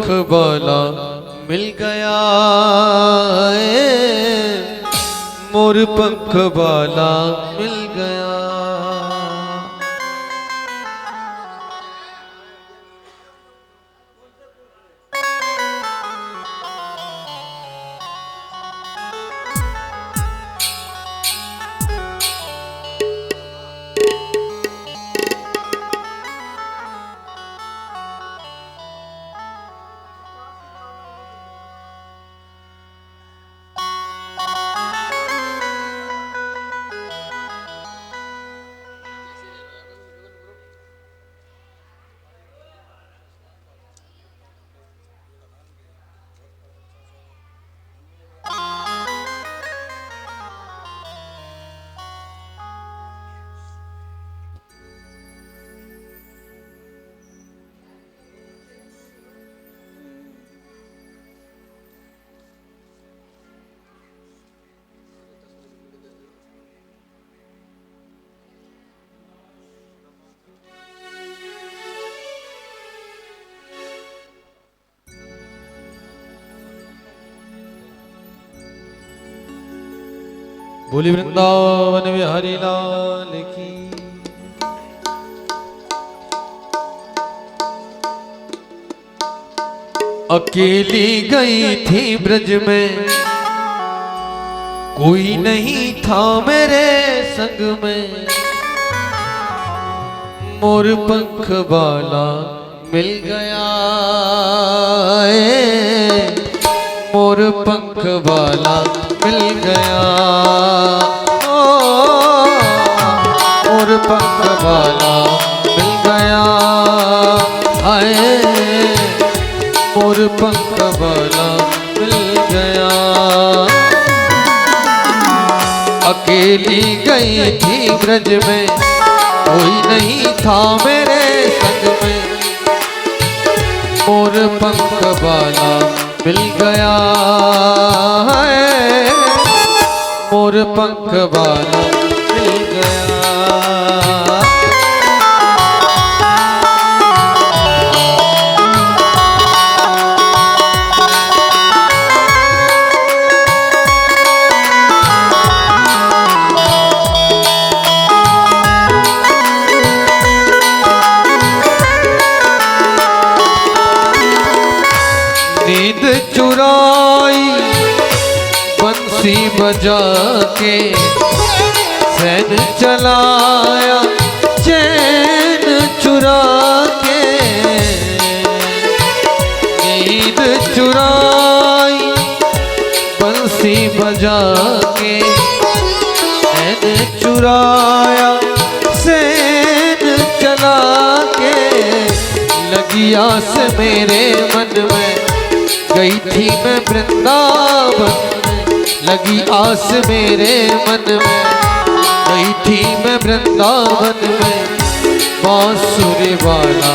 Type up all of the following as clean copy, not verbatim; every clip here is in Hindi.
पंख वाला मिल गया, मोर पंख वाला मिल गया। बोली वृंदावन बिहारी लाल की। अकेली गई थी ब्रज में, कोई नहीं था मेरे संग में, मोर पंख वाला मिल गया, मोर पंख वाला मिल गया, मोर पंख वाला मिल गया, आए मोर पंख वाला मिल गया। अकेली गई थी ब्रज में, कोई नहीं था मेरे संग में, मोर पंख वाला मिल गया, मोर पंख वाला मिल गया। नींद चुराई बंसी बजा के, सैन चलाया चैन चुरा के, नींद चुराई बंसी बजा के, सैन चुराया सैन चला के, लगी आस मेरे मन में, गई थी मैं वृंदावन में, लगी आस मेरे मन में, गई थी मैं वृंदावन में, बांसुरी वाला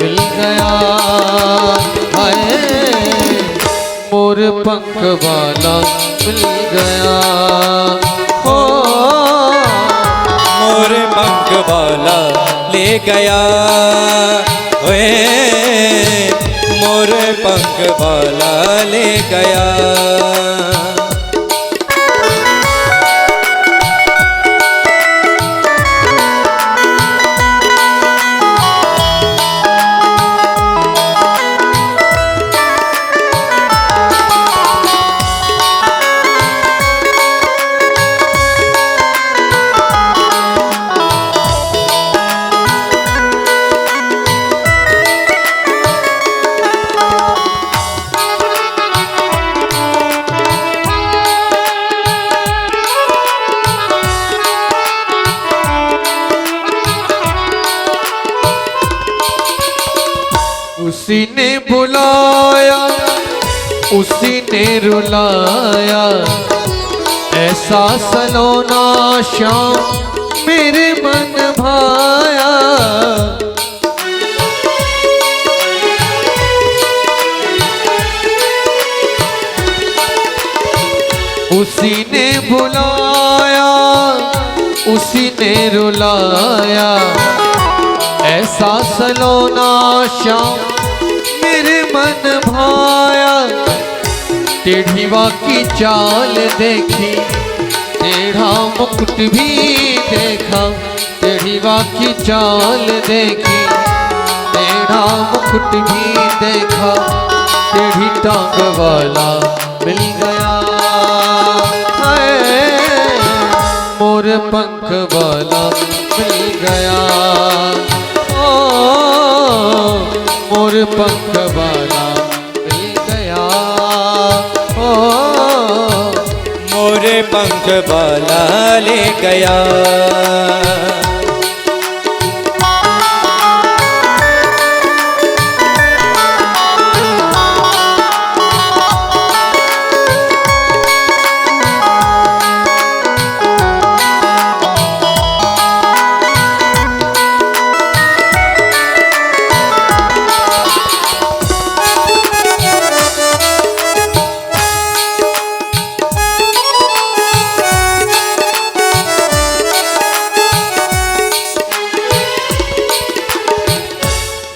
मिल गया, हाय मोर पंख वाला मिल गया, हो मोर पंख वाला ले गया, मोर पंख वाला ले गया। उसी ने बुलाया उसी ने रुलाया, ऐसा सलोना श्याम मेरे मन भाया। उसी ने बुलाया उसी ने रुलाया, ऐसा सलोना श्याम मेरे मन भाया। टेढ़ी की चाल देखी, टेढ़ा मुकुट भी देखा। टेढ़ी की चाल देखी, टेढ़ा मुकुट भी देखा। टेढ़ी टांग वाला मिल गया, हाय मोर पंख वाला मिल गया। ओ मोर पंख वाला मिल गया। ओ मोर पंख वाला ले गया।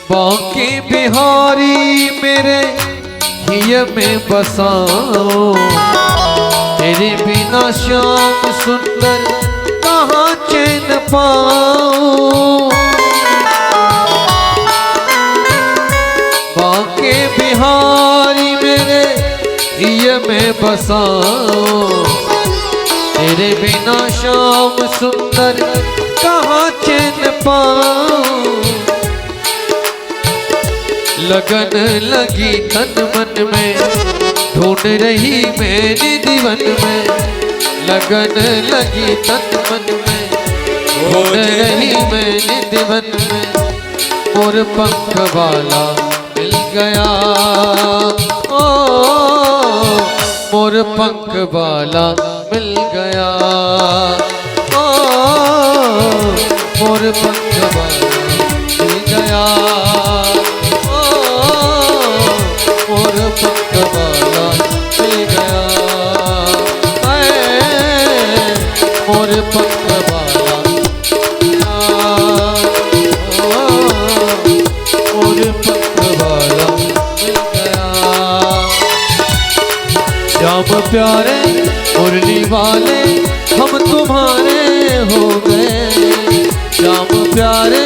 बांके बिहारी मेरे हिय में बसाओ। तेरे बिना श्याम सुंदर कहाँ चैन पाऊं। बांके बिहारी मेरे हिय में बसाओ। तेरे बिना श्याम सुंदर कहाँ चैन पाऊं। लगन लगी तन मन में, ढूंढ रही मेरी दीवन में। लगन लगी तन मन में, ढूंढ रही मेरी दीवन में। मोर पंख वाला मिल गया, ओ मोर पंख वाला मिल गया। ओ मोर पंख वाला मिल गया। मोर पंख वाला मिल गया, मोर पंख वाला मोर पंख वाला मिल गया। श्याम प्यारे मुरली वाले हम तुम्हारे हो गए। श्याम प्यारे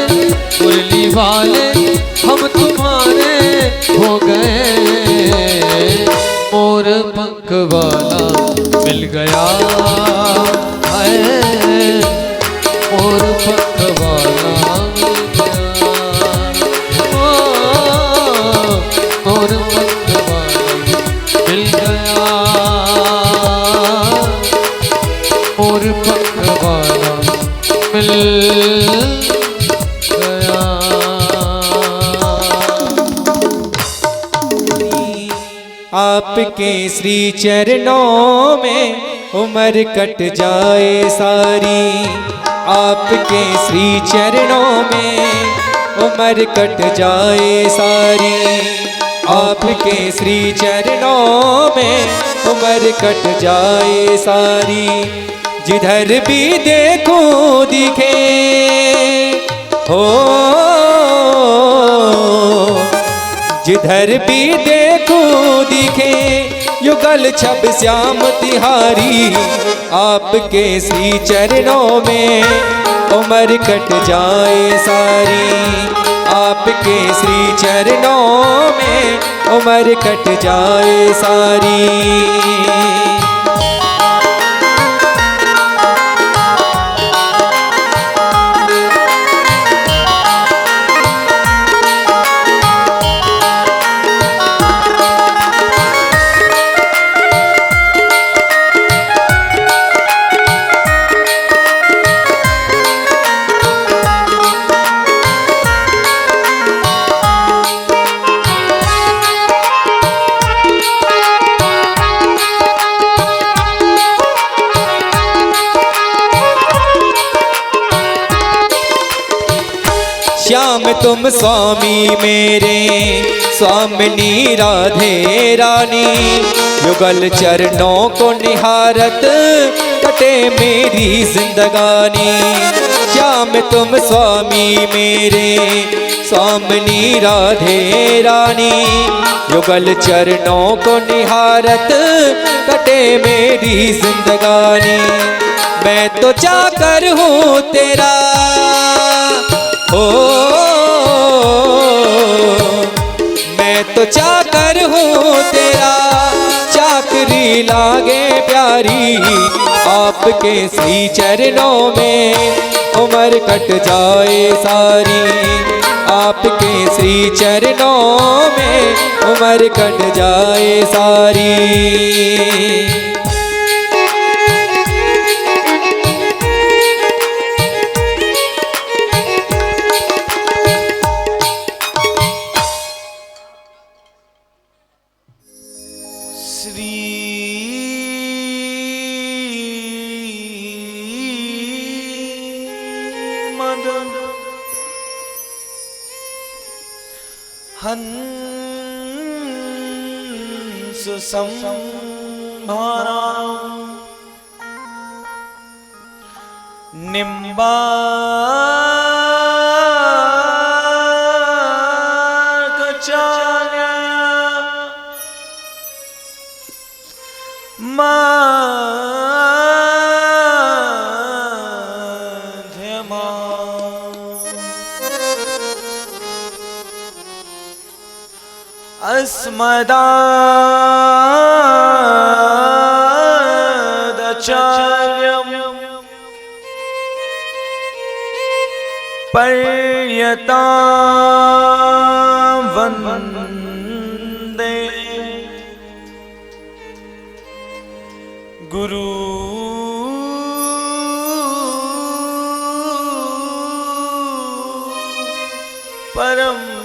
मुरली वाले हम तुम्हारे हो गए। मोर पंख वाला मिल गया, हाय मोर पंख वाला मिल गया। ओ मोर पंख वाला मिल गया। मोर पंख वाला मिल गया। आपके श्री चरणों में उम्र कट जाए सारी। आपके श्री चरणों में उम्र कट जाए सारी। आपके श्री चरणों में उम्र कट जाए सारी। जिधर भी देखूं दिखे हो, जिधर भी देखूं दिखे युगल छब श्याम तिहारी। आपके श्री चरणों में उम्र कट जाए सारी। आपके श्री चरणों में उम्र कट जाए सारी। श्याम तुम स्वामी मेरे, स्वामिनी राधे रानी। युगल चरणों को निहारत कटे मेरी जिंदगानी। श्याम तुम स्वामी मेरे, स्वामिनी राधे रानी। युगल चरणों को निहारत कटे मेरी जिंदगानी। मैं तो चाकर हूँ तेरा, हो मैं तो चाकर हूँ तेरा, चाकरी लागे प्यारी। आपके श्री चरणों में उम्र कट जाए सारी। आपके श्री चरणों में उम्र कट जाए सारी। हंस संभारा निम्बार्क चार्य माध्यमा अस्मदाचार्यं पर्यतां वन्दे गुरु परंपरा।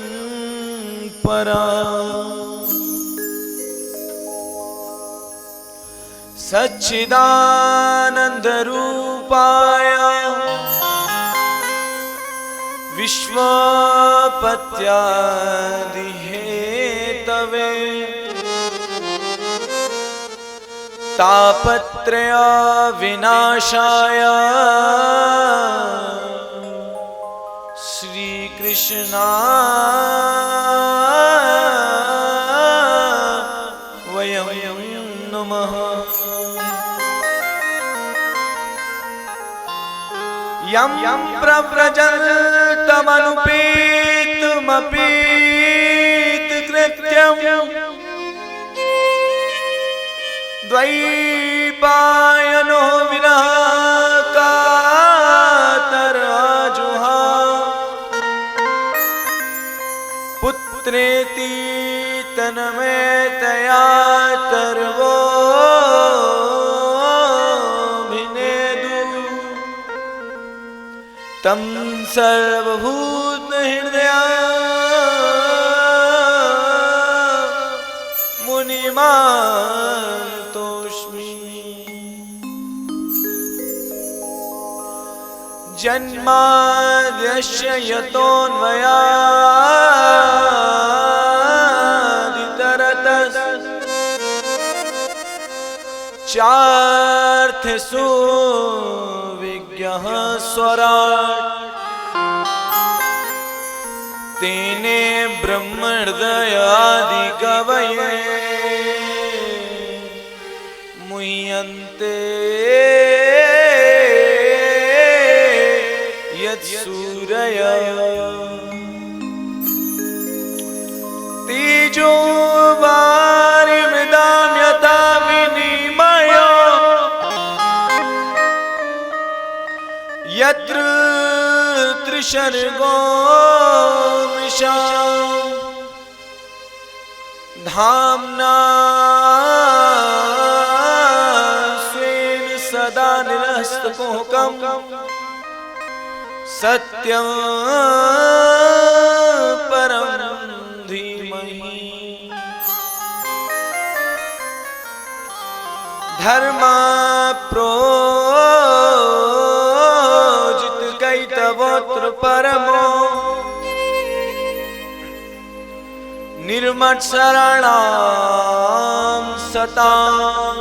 सच्चिदानंद रूपाय विश्वपत्यादि हेतवे तापत्रय विनाशाय श्री कृष्णाय वयं नमः। यं प्रव्रजन्तमनुपेतमपीतकृत्यं द्वैपायनो विरह कातराजुहाव पुत्रेति तन्मयतया तर्वो तं सर्वभूतहृदया मुनिमानतोऽस्मि। जन्माद्यस्य यतोऽन्वयादितरतश्च चार्थेषु विज्ञः स्वराट् तेने ब्रह्महृदयादिकवये मुह्यन्ते यत्सूरयः। तेजो वारिमृदां यथा विनिमयो यत्र त्रिशर्गो मिषा धाम्ना स्वेन सदा निरस्तकुहकं सत्यं परं धीमहि। धर्म प्रोजित कैतवोत्र परमो निर्मत्सराणां सतां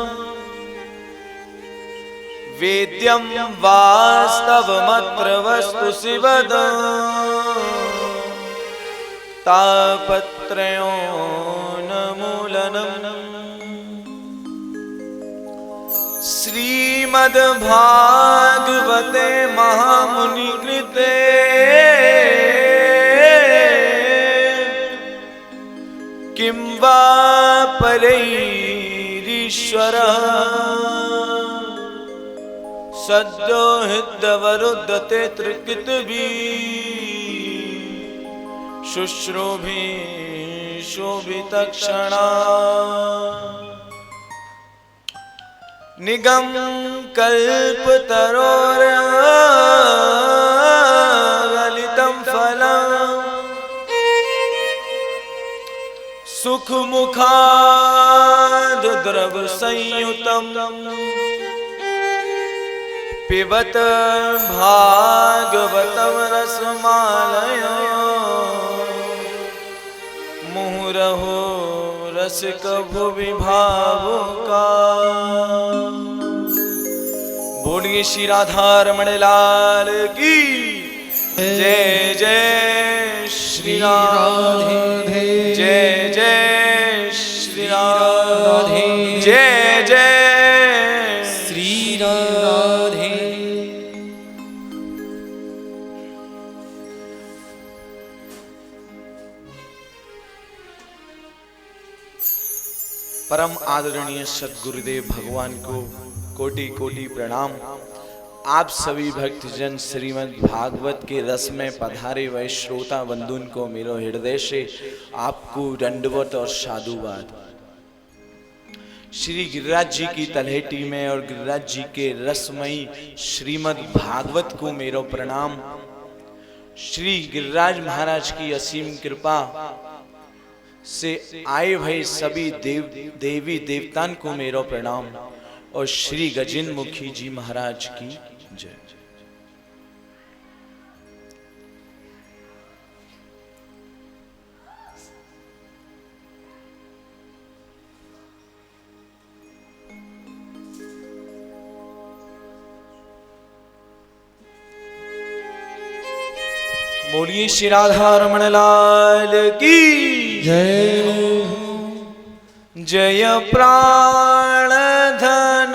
वेद्यं वास्तवमत्र वस्तु शिवद तापत्रयोन्मूलनम् श्रीमद्भागवते महामुनि कृते किं वा परैरीश्वरः सद्यो हृदवरुद्धते त्रिकृतिभिः शुश्रूभिः शोभितक्षणा निगम कल्पतरोर्गलितं फलम् सुखमुखाद् द्रव संयुतम् पिबत भागवतं रसमालयं मुहुरहो रसिक भुवि भावुका। बोलिए श्री राधा रमण लाल की जय जय श्री राधे जय जय श्री राधे जय जय श्री राधे। परम आदरणीय सद्गुरुदेव भगवान को कोटि कोटि प्रणाम। आप सभी भक्तजन श्रीमद् भागवत के रस में पधारे हुए श्रोता बंधुन को मेरे हृदय से आपको दंडवत और साधुवाद। श्री गिरिराज जी की तलहटी में और गिरिराज जी के रसमयी श्रीमद् भागवत को मेरा प्रणाम। श्री गिरिराज महाराज की असीम कृपा से आए भई सभी देवी देवतान को मेरा प्रणाम और श्री गजेंद्र मुखी जी महाराज की जय। बोलिए श्री राधा रमण लाल की जय। जय प्राण धन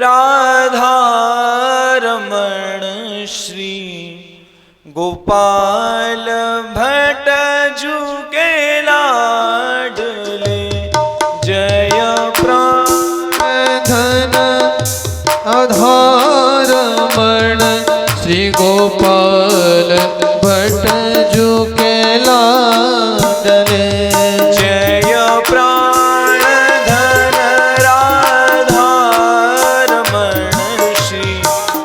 राधा रमण श्री गोपाल भट्ट जू के लाडले। जय प्राण धन आधारमण श्री गोपाल भट्ट जू के लाडले। जय प्राण धन राधा रमण श्री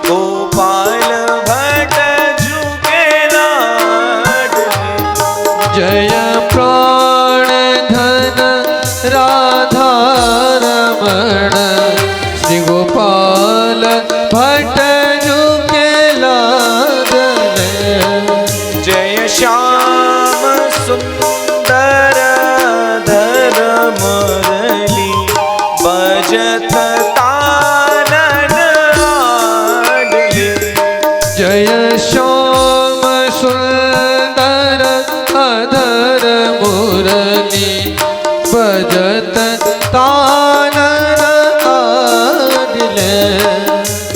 गोपाल भट्ट जू के लाडले। जय प्राण धन राधा रमण श्री गोपाल भट्ट जू के लाडले। जय श्याम सुंदर धर मुरली बजत तानन आडले। जय श्याम सुंदर अधर मुरली बजत तानन आडले।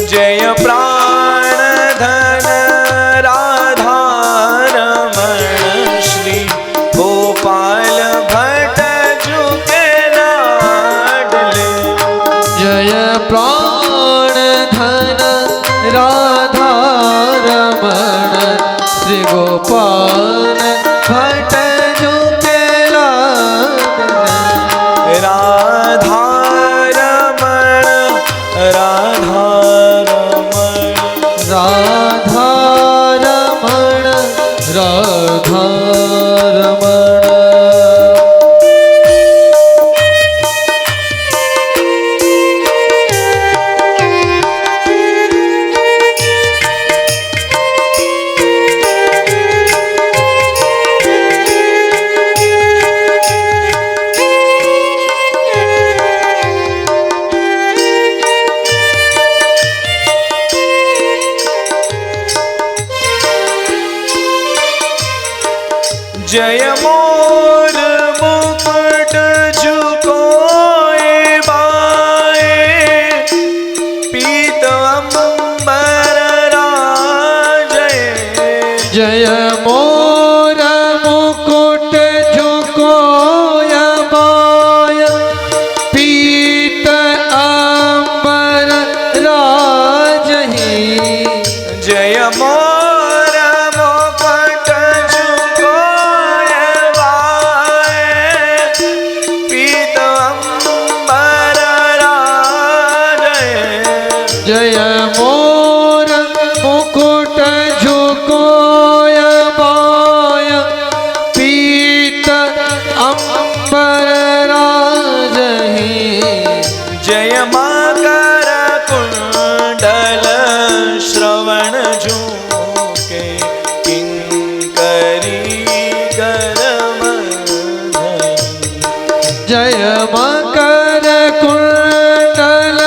जय प्राण धन राधा रमण श्री गोपाल भट्ट जू के लाडले। जय प्राण धन राधा रमण श्री गोपाल भट्ट जू के लाडले। जय मोर मुकुट झुकोए बाए पीत अंबर राजय। जय मोर मुकुट झुकोय बाय पीत अंबर राजहि। जय मोर मुकुट झुकोय बाए पीत अंबर राजय। जय मोर मुकुट झुकोय बाय पीत अंबर राजहि। जय मकर कुंडल श्रवण झुके किंकरी करमधि। जय मकर कुंडल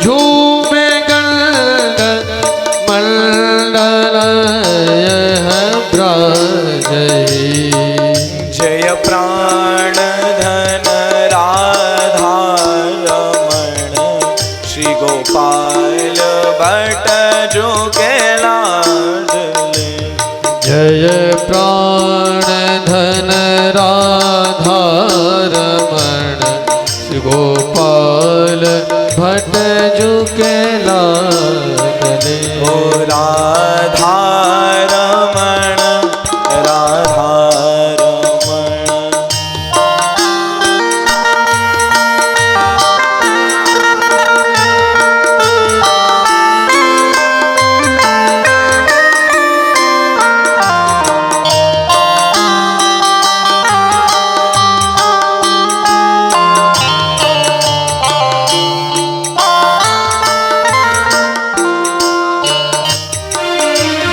झूमे गंग मंडल ब्राजहि। जय प्राण धन राधा रमण श्री गोपाल भट्ट जो के लाडले। जय प्राण धन राधा रमण श्री गोपाल भट्ट झुके लाडले। ओ राधा रमण राधा रमण।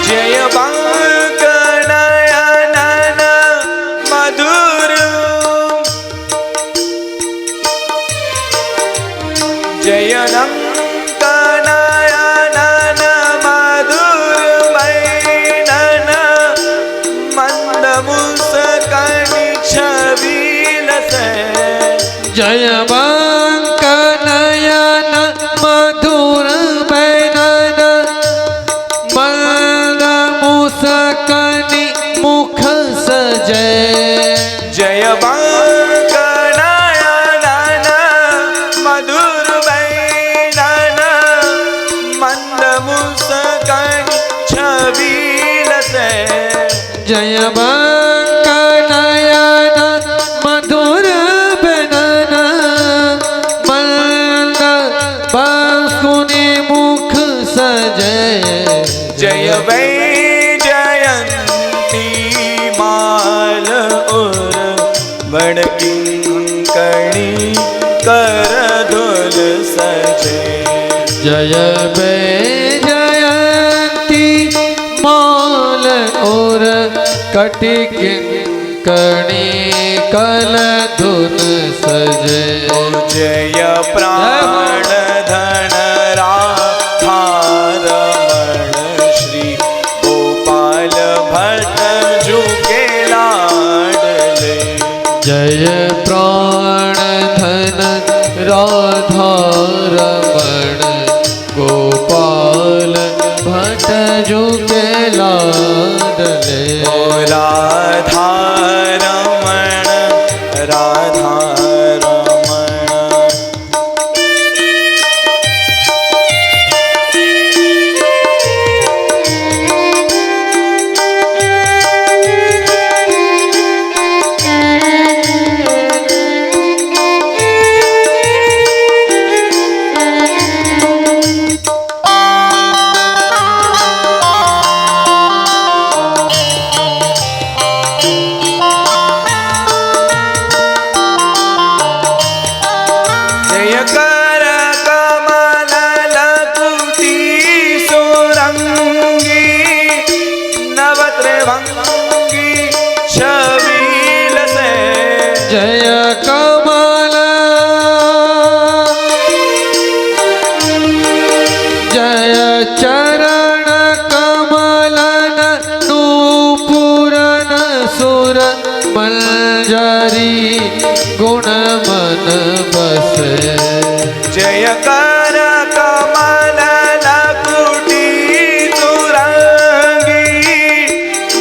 जय बांक नयनन मधुर। जय रंक नयनन मधुर बैनन मंद मुस्कनि छबील से। जय बांक नयन मधुर बैनन मंद मुस्कनि मुख सजय। जय बांक नयनन मधुर बैनन मंद मुस्कनि छबील से। जय बांक नयन मधुर बैनन मंद मुस्कनि मुख सजय। जय वै जयंती माल उर बड़ किंकणी कर धुल सजे। जय जयंती माल और कटि किंकणी कल धुन सजे। जय प्राण धन राधा रमण श्री गोपाल भट्ट झुके लाडले। जय प्राण धन राधा रमण गोपाल भट्ट झुके लाडले। ओ राधा रमण राधा रमण। मन बसे। जय कर कमल लकुटी तुरंगी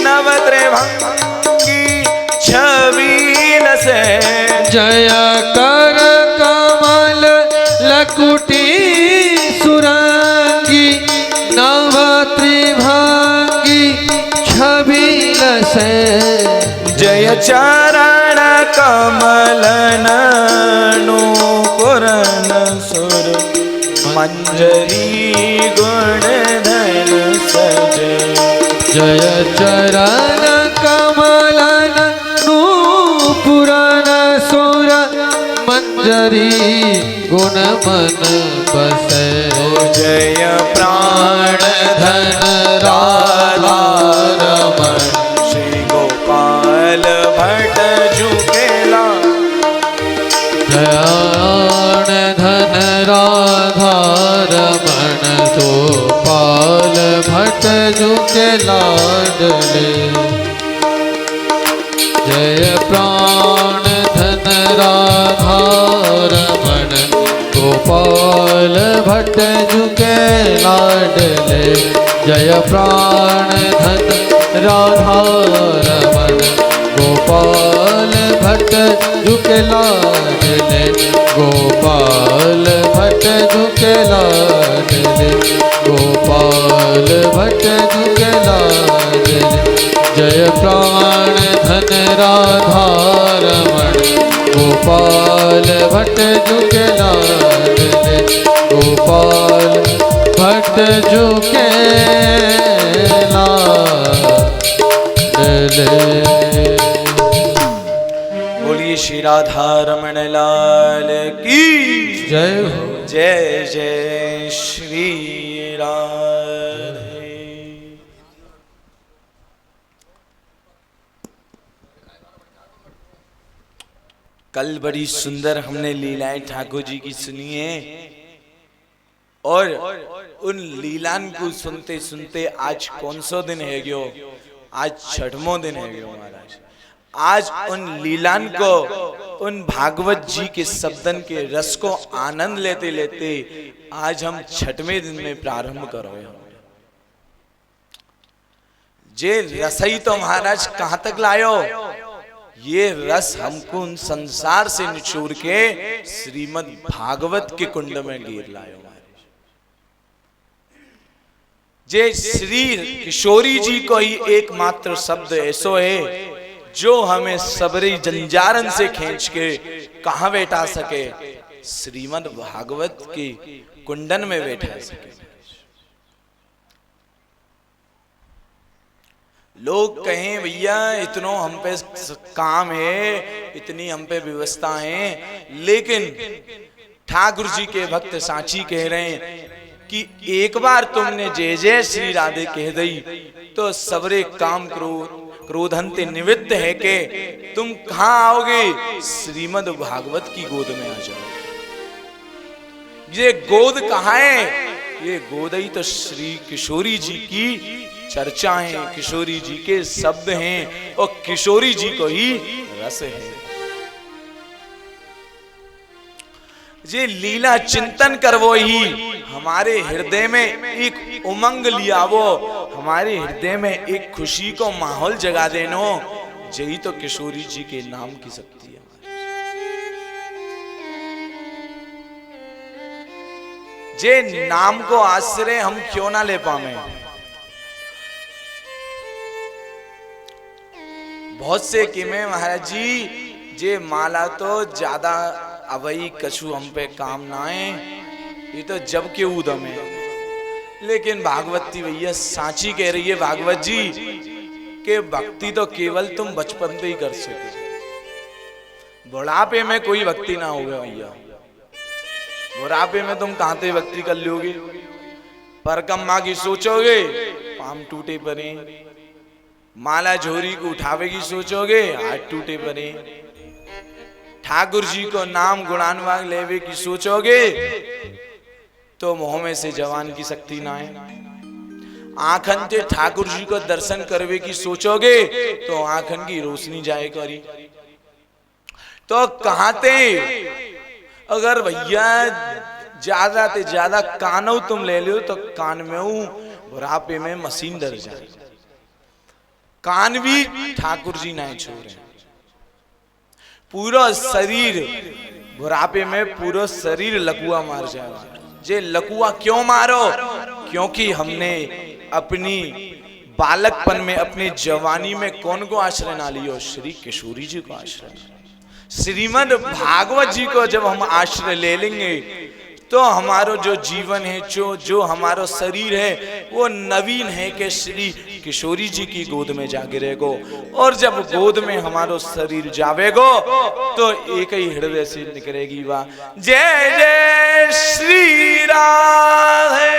नव त्रिभंगी छबील से। जय कर कमल लकुटी सुरंगी नव त्रिभंगी छबील से। जय चरण कमल नूपुरन सुर मंजरी गुणधर सजे। जय चरण कमलन नूपुरन सुर मंजरी गुण मन बसे। जय प्राण धन राधा रमण श्री गोपाल भट्ट झुकेला। जयान धन राधा रमण गोपाल भट्ट झुके लाडले। जय प्राण धन राधा रमण गोपाल भट्ट झुके लाडले। जय प्राण धन राधा रमण गोपाल भट्ट झुके लाडले। गोपाल भट्ट झुके लाडले। गोपाल भट्ट झुके लाडले। जय प्राण धन राधा रमण गोपाल भट्ट झुके लाडले। गोपाल भट्ट झुके लाडले। बोलिए श्री राधा रमण लाल की जय हो। जय जय श्री राधे। कल बड़ी सुंदर हमने लीलाएं ठाकुर जी की सुनी है और उन लीलान को सुनते सुनते आज कौन सा दिन है गयो? आज छठवां दिन है गयो महाराज। आज उन लीलान को उन भागवत जी के शब्दन के रस को आनंद लेते लेते आज हम छठवें दिन में प्रारंभ करो। जे रसई तो महाराज कहां तक लायो? ये रस हमको उन संसार से निचोड़ के श्रीमद् भागवत के कुंड में गिर लायो। जे श्री किशोरी जी को ही एकमात्र शब्द ऐसो है जो हमें सबरी जंजारन से खींच के कहां बैठा सके? श्रीमद् भागवत के कुंडन में बैठा सके। लोग कहें भैया इतनो हम पे काम है, इतनी हम पे व्यवस्था है, लेकिन ठाकुर जी के भक्त सांची कह रहे हैं कि एक बार तुमने जय जय श्री राधे कह दी तो सबरे काम क्रोधंते निवृत्त है के तुम कहां आओगे? श्रीमद् भागवत की गोद में आ जाओ। ये गोद कहां है? ये गोद ही तो श्री किशोरी जी की चर्चा है, किशोरी जी के शब्द हैं और किशोरी जी को ही रस है। ये लीला चिंतन करवो ही हमारे हृदय में एक उमंग लिया, वो हमारे हृदय में एक खुशी को माहौल जगा देनो, यही तो किशोरी जी के नाम की शक्ति है। जे नाम को आश्रय हम क्यों ना ले पावे? बहुत से किमे महाराज जी जे माला तो ज्यादा अवई कछु हम पे काम ना है, ये तो जब के उदम है। लेकिन भागवती भैया सांची कह रही है भागवत जी के भक्ति तो केवल तुम बचपन पे ही कर सके, बुढ़ापे में कोई भक्ति ना होगा भैया। बुढ़ापे में तुम कहां से भक्ति कर लोगे? परकम्मा की सोचोगे पाम टूटे पड़े, माला झोरी को उठावेगी सोचोगे हाथ टूटे पड़े, ठाकुर जी को नाम गुणानवाग लेवे की सोचोगे तो मुंह में से जवान की शक्ति ना है। आंखन से ठाकुर जी को दर्शन करवे की सोचोगे तो आंखन की रोशनी जाए करी। तो कहाँ थे? अगर भैया ज्यादा ते ज्यादा कानऊ तुम ले लो तो कान में बुढ़ापे में मशीन डर जाए। कान भी ठाकुर जी नहीं छोड़े, पूरा शरीर बुढ़ापे में पूरा शरीर लकुआ मार जाएगा। जे लकुआ क्यों मारो? क्योंकि हमने अपनी बालकपन में अपनी जवानी में कौन को आश्रय ना लियो? श्री किशोरी जी को आश्रय। श्रीमद् भागवत जी को जब हम आश्रय ले लेंगे तो हमारो जो जीवन है, जो हमारो शरीर है वो नवीन है कि श्री किशोरी जी की गोद में जा गिरेगो। और जब गोद में हमारो शरीर जावेगो तो एक ही हृदय से निकलेगी वाह जय जय श्री राधे।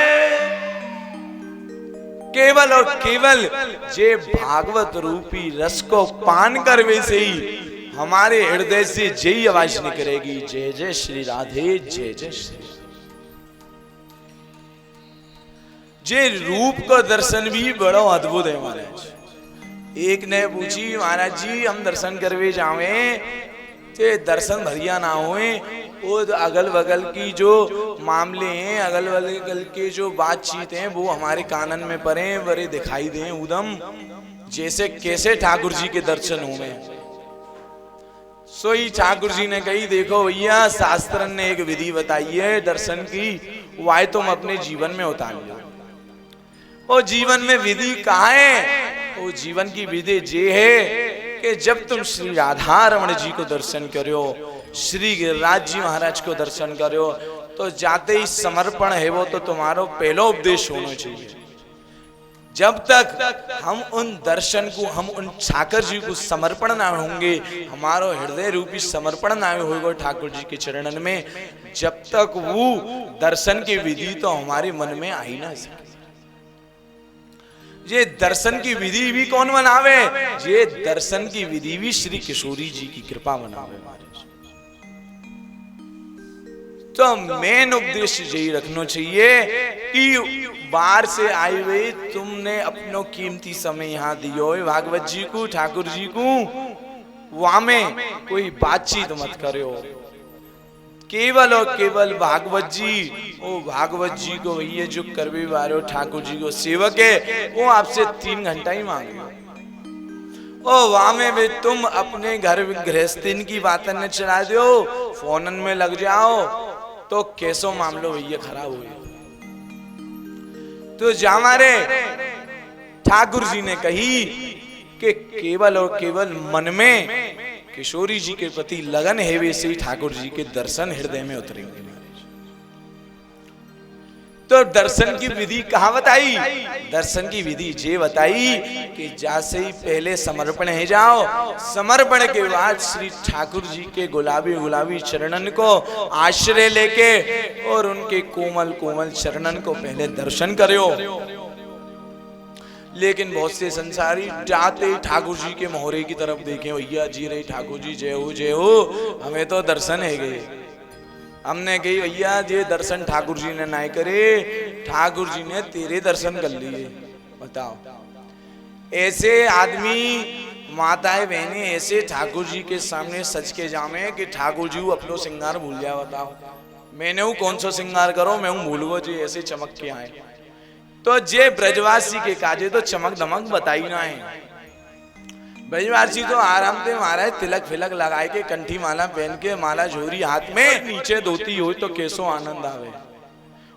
केवल और केवल जे भागवत रूपी रस को पान करवे से ही हमारे हृदय से जय आवाज निकलेगी जय जय श्री राधे, जय जय श्री। जे रूप का दर्शन भी बड़ा अद्भुत है महाराज। एक ने पूछी महाराज जी हम दर्शन करवे जावे ते दर्शन भरिया ना होए, वो अगल बगल की जो मामले हैं, अगल बगल के जो बातचीत हैं वो हमारे कानन में पड़े बड़े दिखाई दें उदम, जैसे कैसे ठाकुर जी के दर्शन हुए। सोई ठाकुर जी ने कही देखो भैया शास्त्र ने एक विधि बताई है दर्शन की, वाय तुम अपने जीवन में उतार लो। वो जीवन में विधि कहाँ है? वो जीवन की विधि ये है कि जब तुम श्री राधा रमण जी को दर्शन करो, श्री गिरिराज जी महाराज को दर्शन करो, तो जाते ही समर्पण है वो तो तुम्हारा पहला उपदेश होना चाहिए। जब तक हम उन दर्शन को, हम उन ठाकुर जी को समर्पण ना होंगे, हमारा हृदय रूपी समर्पण ना होगा ठाकुर जी के चरणन में, जब तक वो दर्शन की विधि तो हमारे मन में आ ही ना सके। ये दर्शन की विधि भी कौन बनावे? ये दर्शन की विधि भी श्री किशोरी जी की कृपा बनावे। तो मेन उपदेश यही रखना चाहिए कि बाहर से आई हुई तुमने अपनो कीमती समय यहाँ दियो भागवत जी को, ठाकुर जी को, वहां में कोई बातचीत मत करो। केवल और केवल भागवत जी, ओ भागवत जी को भैया जो करवे वाले ठाकुर जी को सेवक है वो आपसे 3 घंटा ही मांगे। ओ वहां में भी तुम अपने घर गृहस्थीन की बातें न चला दो, फोनन में लग जाओ तो कैसो मामलो भैया खराब हुए। तो हमारे ठाकुर जी ने कही कि केवल और केवल मन में किशोरी जी के प्रति लगन है, वैसे ही ठाकुर जी के दर्शन हृदय में उतरेंगे। तो दर्शन की विधि कहाँ बताई? दर्शन की विधि ये बताई कि जैसे ही पहले समर्पण है जाओ, समर्पण के बाद श्री ठाकुर जी के गुलाबी गुलाबी चरणन को आश्रय लेके और उनके कोमल कोमल चरणन को पहले दर्शन करो। लेकिन बहुत से संसारी जाते ठाकुर जी के मोहरे की तरफ देखें, भैया जी रही ठाकुर जी जय हो, हमें तो दर्शन है गए। हमने कही भैया ये दर्शन ठाकुर जी ने नहीं करे, ठाकुर जी ने तेरे दर्शन कर लिए। बताओ, ऐसे आदमी माताएं बहनें ऐसे ठाकुर जी के सामने सच के जामे कि ठाकुर जी अपनो श्रृंगार भूल जाए। बताओ मैंने वो कौन सा श्रृंगार करो, मैं हूँ भूलगो जी ऐसे चमक के आए। तो जे ब्रजवासी के काजे तो चमक दमक बताई ना है। ब्रजवासी तो आराम से महाराज तिलक फिलक लगाए के, कंठी माला पहन के, माला झोरी हाथ में, नीचे धोती हो तो कैसो आनंद आवे।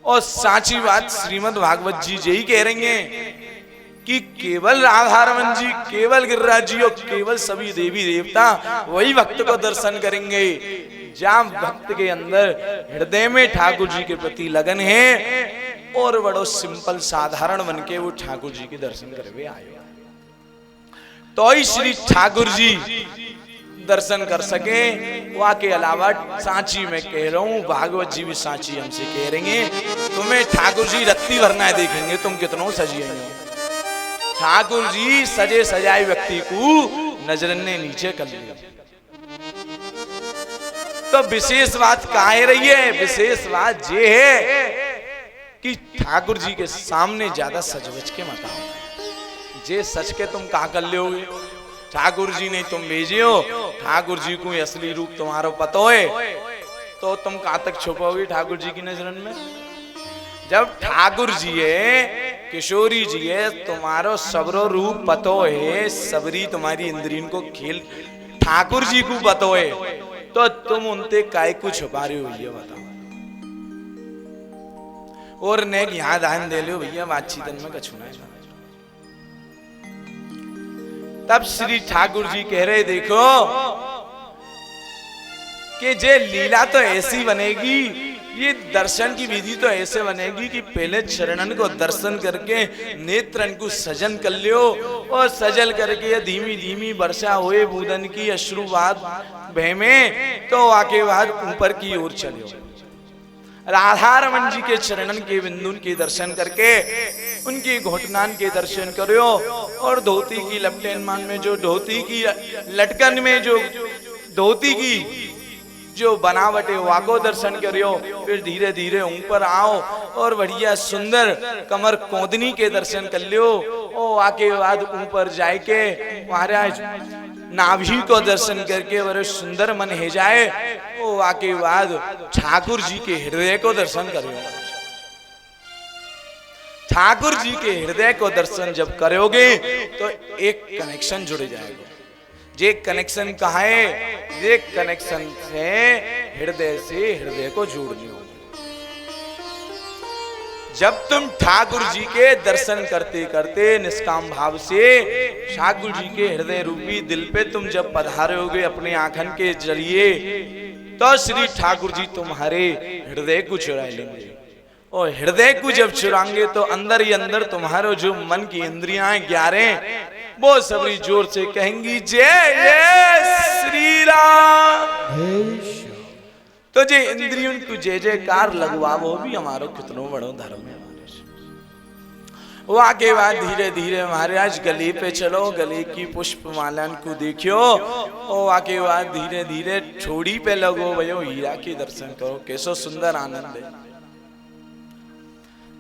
और साची बात श्रीमद् भागवत जी यही कह रही हैं कि केवल राधारमन जी, केवल गिरिराज जी और केवल सभी देवी देवता वही भक्त को दर्शन करेंगे जहाँ भक्त के अंदर हृदय में ठाकुर जी के प्रति लगन है और बड़ो सिंपल साधारण बन के वो ठाकुर जी के दर्शन करवे आयो। तो ही श्री ठाकुर जी दर्शन कर सके। वहां के अलावा सांची में कह रहा हूँ, भागवत जी भी सांची हमसे कह रही हैं, तुम्हें ठाकुर जी रत्ती भरना है, देखेंगे तुम कितनों सजी हो। ठाकुर जी सजे सजाए व्यक्ति को नजर ने नीचे कर लिया। तो विशेष बात काहे रही है? विशेष बात ये है कि ठाकुर जी के सामने ज्यादा सजवज के मत आओ। जे सच के तुम कहा कर लोगे, ठाकुर जी ने तुम भेजे हो, ठाकुर जी को असली रूप तुम्हारो पतो है, तो तुम कहां तक छुपोगे ठाकुर जी की नजरन में? जब ठाकुर जी है, किशोरी जी है, तुम्हारो सबरो रूप पतो है, सबरी तुम्हारी इंद्रियन को खेल ठाकुर जी को पतो है, तो तुम उनते काय को छुपा रहे हो ये बताओ। और ने यहाँ ध्यान दे लो भैया, बातचीत में कछु नहीं। तब श्री ठाकुर जी कह रहे देखो कि जे लीला तो ऐसी बनेगी, ये दर्शन की विधि तो ऐसे बनेगी कि पहले चरणन को दर्शन करके नेत्रन को सजन कर लियो, और सजल करके धीमी धीमी वर्षा हुए बूदन की अश्रुवाद बहमे, तो आके बाद ऊपर की ओर चलियो। राधा रमन जी के चरणन के बिंदुन के दर्शन करके उनकी घुटनान के दर्शन करो, और धोती की लपटेन मान में जो धोती की लटकन में जो धोती की जो बनावट है वाको दर्शन करियो। फिर धीरे धीरे ऊपर आओ और बढ़िया सुंदर कमर कोदनी के दर्शन कर लियो। ओ आके बाद ऊपर जाए के महाराज नाभि को दर्शन करके बड़े सुंदर मन है जाए। ओ आके बाद ठाकुर जी के हृदय को दर्शन करियो। ठाकुर जी के हृदय को दर्शन जब करोगे तो एक कनेक्शन जुड़ जाएगा। जे कनेक्शन कहाँ है? ये कनेक्शन से हृदय को जोड़ लियो। जब तुम ठाकुर जी के दर्शन करते करते निष्काम भाव से ठाकुर जी के हृदय रूपी दिल पे तुम जब पधारोगे अपने आंखन के जरिए, तो श्री ठाकुर जी तुम्हारे हृदय को चुरा लेंगे। और हृदय को जब चुराएंगे तो अंदर ही अंदर तुम्हारे जो मन की इंद्रियां 11 वो सबरी जोर से कहेंगी जय जय श्री राम। तो जे इंद्रियों को जय जयकार लगवा वो भी हमारो कितनो बड़ो धर्म है। वो आगे बाद धीरे धीरे महाराज गले पे चलो, गले की पुष्प मालन को देखियो। ओ आगे बाद धीरे धीरे छोड़ी पे लगो भयो, हीरा के दर्शन करो, कैसो सुंदर आनंद है।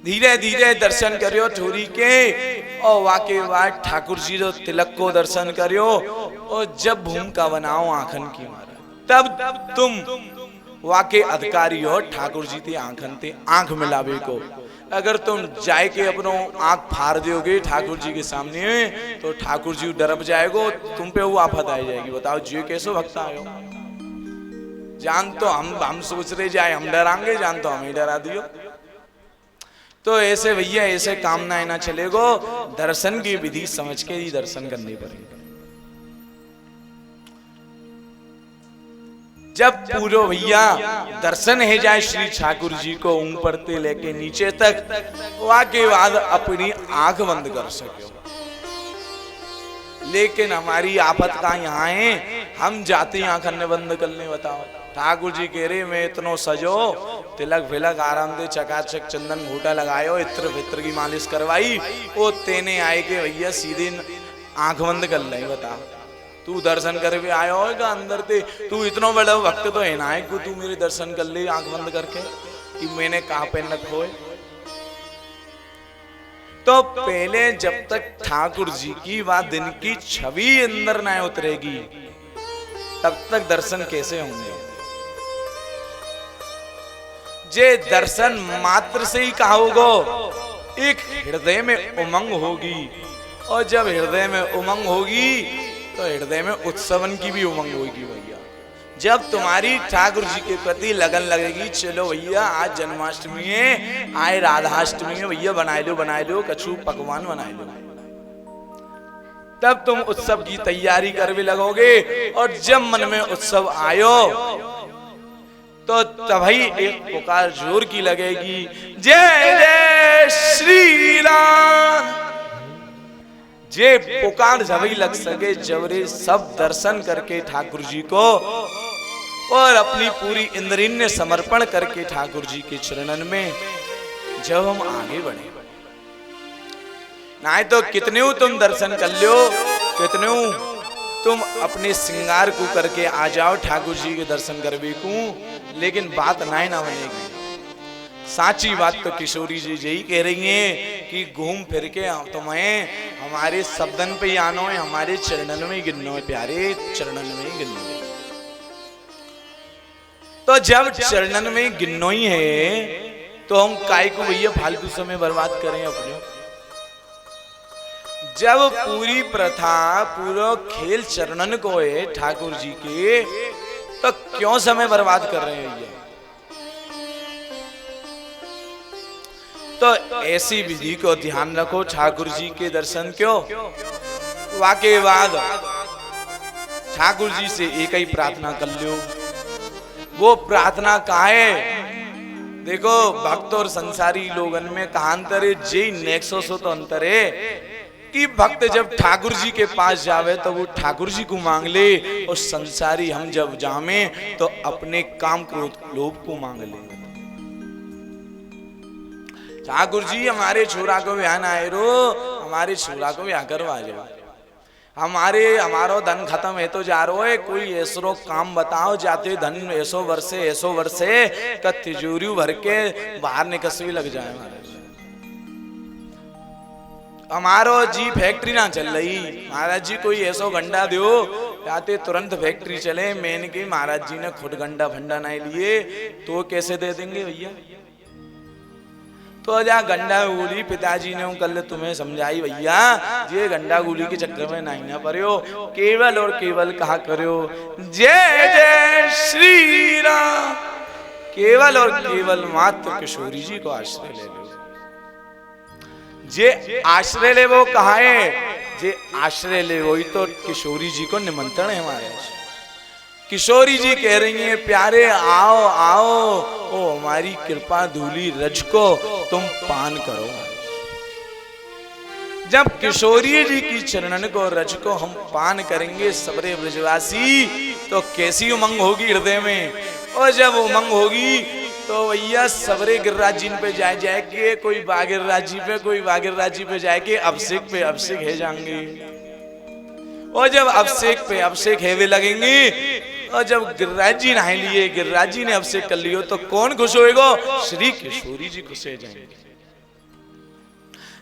धीरे धीरे दर्शन करियो छोरी के। और वाके बाद ठाकुर जी रो तिलक को दर्शन करियो। और जब भूमिका बनाओ आंखन की मारा, तब तुम वाके अधिकारी हो ठाकुर जी ते आंखन ते आंख मिलावे को। अगर तुम जाए के अपनो आंख फाड़ दोगे ठाकुर जी के सामने, तो ठाकुर जी डरब जाएगो, तुम पे वो आफत आ जाएगी। बताओ जी कैसो भक्त आयो। जान तो हम सोच रहे जाए हम डरांगे, जान तो हम ही डरा दियो। तो ऐसे भैया ऐसे काम ना चलेगो। दर्शन की विधि समझ के ही दर्शन करने पड़ेंगे। जब पूरो भैया दर्शन है जाए श्री ठाकुर जी को ऊपर से लेके नीचे तक, वाके बाद अपनी आंख बंद कर सके। लेकिन हमारी आफत का यहाँ है, हम जाते ही आंख बंद करने। बताओ ठाकुर जी कह रहे मैं इतनो सजो, तिलक विलक आराम दे चकाचक चंदन घूटा लगायो, इत्र भित्र की मालिश करवाई, वो तेने आए के भैया सीधे आंख बंद कर ले। बता तू दर्शन कर भी आयो होगा अंदर ते, तू इतनो बड़ा भक्त तो है ना है कि तू मेरे दर्शन कर ले आंख बंद करके कि मैंने कहा पे रखो है। तो पहले जब तक ठाकुर जी की वह दिन की छवि अंदर ना उतरेगी, तब तक दर्शन कैसे होंगे? जे दर्शन मात्र से ही कहोगो, एक हृदय में उमंग होगी। और जब हृदय में उमंग होगी तो हृदय में उत्सवन की भी उमंग होगी भैया। जब तुम्हारी ठाकुर जी के प्रति लगन लगेगी, चलो भैया आज जन्माष्टमी है, आए राधाष्टमी है भैया, बना लो कछु पकवान बना लो, तब तुम उत्सव की तैयारी कर भी लगोगे। और जब मन में उत्सव आयो तो तभी एक पुकार जोर की लगेगी, जय जय श्री राम। जे पुकार जब लग सके, जबरे सब दर्शन करके ठाकुर जी को और अपनी पूरी इंद्रिय समर्पण करके ठाकुर जी के चरणन में जब हम आगे बढ़े, ना तो कितने तुम दर्शन कर लो, कितने तुम अपने श्रृंगार को करके आ जाओ ठाकुर जी के दर्शन करवे को, लेकिन बात ना बनेगी। साची बात तो किशोरी जी यही कह रही हैं कि घूम फिर के तुम्हें हमारे शब्दन पे ही आनो है, हमारे चरणन में ही गिनो है, प्यारे चरणन में ही गिनो है। तो जब चरणन में गिनो ही है तो हम काय को भैया फालतू समय बर्बाद करें अपने। जब पूरी प्रथा पूरा खेल चरणन को है ठाकुर जी के, तो क्यों समय बर्बाद कर रहे हैं भैया। तो ऐसी विधि को ध्यान रखो, ठाकुर जी के दर्शन क्यों वाके बाद ठाकुर जी से एक ही प्रार्थना कर लो। वो प्रार्थना कहाँ है? देखो भक्त और संसारी लोगन में कहा अंतर है, जे नेक्सोस तो अंतर है कि भक्त जब ठाकुर जी के पास जावे तो वो ठाकुर जी को मांग ले, और संसारी हम जब जामे तो अपने काम क्रोध लोभ को मांग ले। ठाकुर जी हमारे छोरा को बयान आए रो, हमारे छोरा को ब्याह करवा जाओ, हमारो धन खत्म है तो जा रो है, कोई ऐसो काम बताओ जाते धन ऐसो वर्षे का तिजोरी भर के बाहर निकस भी लग जाए। हमारो जी फैक्ट्री ना चल रही, महाराज जी कोई ऐसो गंडा दो जाते तुरंत फैक्ट्री चले। मैंने की महाराज जी ने खुद गंडा फंडा नहीं लिए तो कैसे दे देंगे भैया। तो जा गंडा गुली पिताजी ने कल तुम्हें समझाई भैया, ये गंडा गुली के चक्कर में नहीं ना पड़ो, केवल और केवल कहा करो जय जय श्री राम, केवल और केवल मात्र किशोरी जी को आश्रय ले लो। जे आश्रय ले वो कहा है, जे आश्रय ले वही तो किशोरी जी को निमंत्रण है हमारे। किशोरी जी कह रही हैं प्यारे आओ आओ, ओ हमारी कृपा धूली रज को तुम पान करो। जब किशोरी जी की चरणन को रज को हम पान करेंगे सबरे ब्रजवासी, तो कैसी उमंग होगी हृदय में। और जब उमंग होगी तो भैया सबरे गिरिराज जी पे जाए के, कोई बागिरराज जी पे, कोई बागिरराज जी पे जाए के अभिषेक पे अभिषेक है जाएंगे। और जब अभिषेक पे अभिषेक हेवे लगेंगे, और जब गिरिराज जी नहा लिए, गिरिराज जी ने अभिषेक कर लियो, तो कौन खुश होएगा? श्री किशोरी जी खुश हो जाएंगे।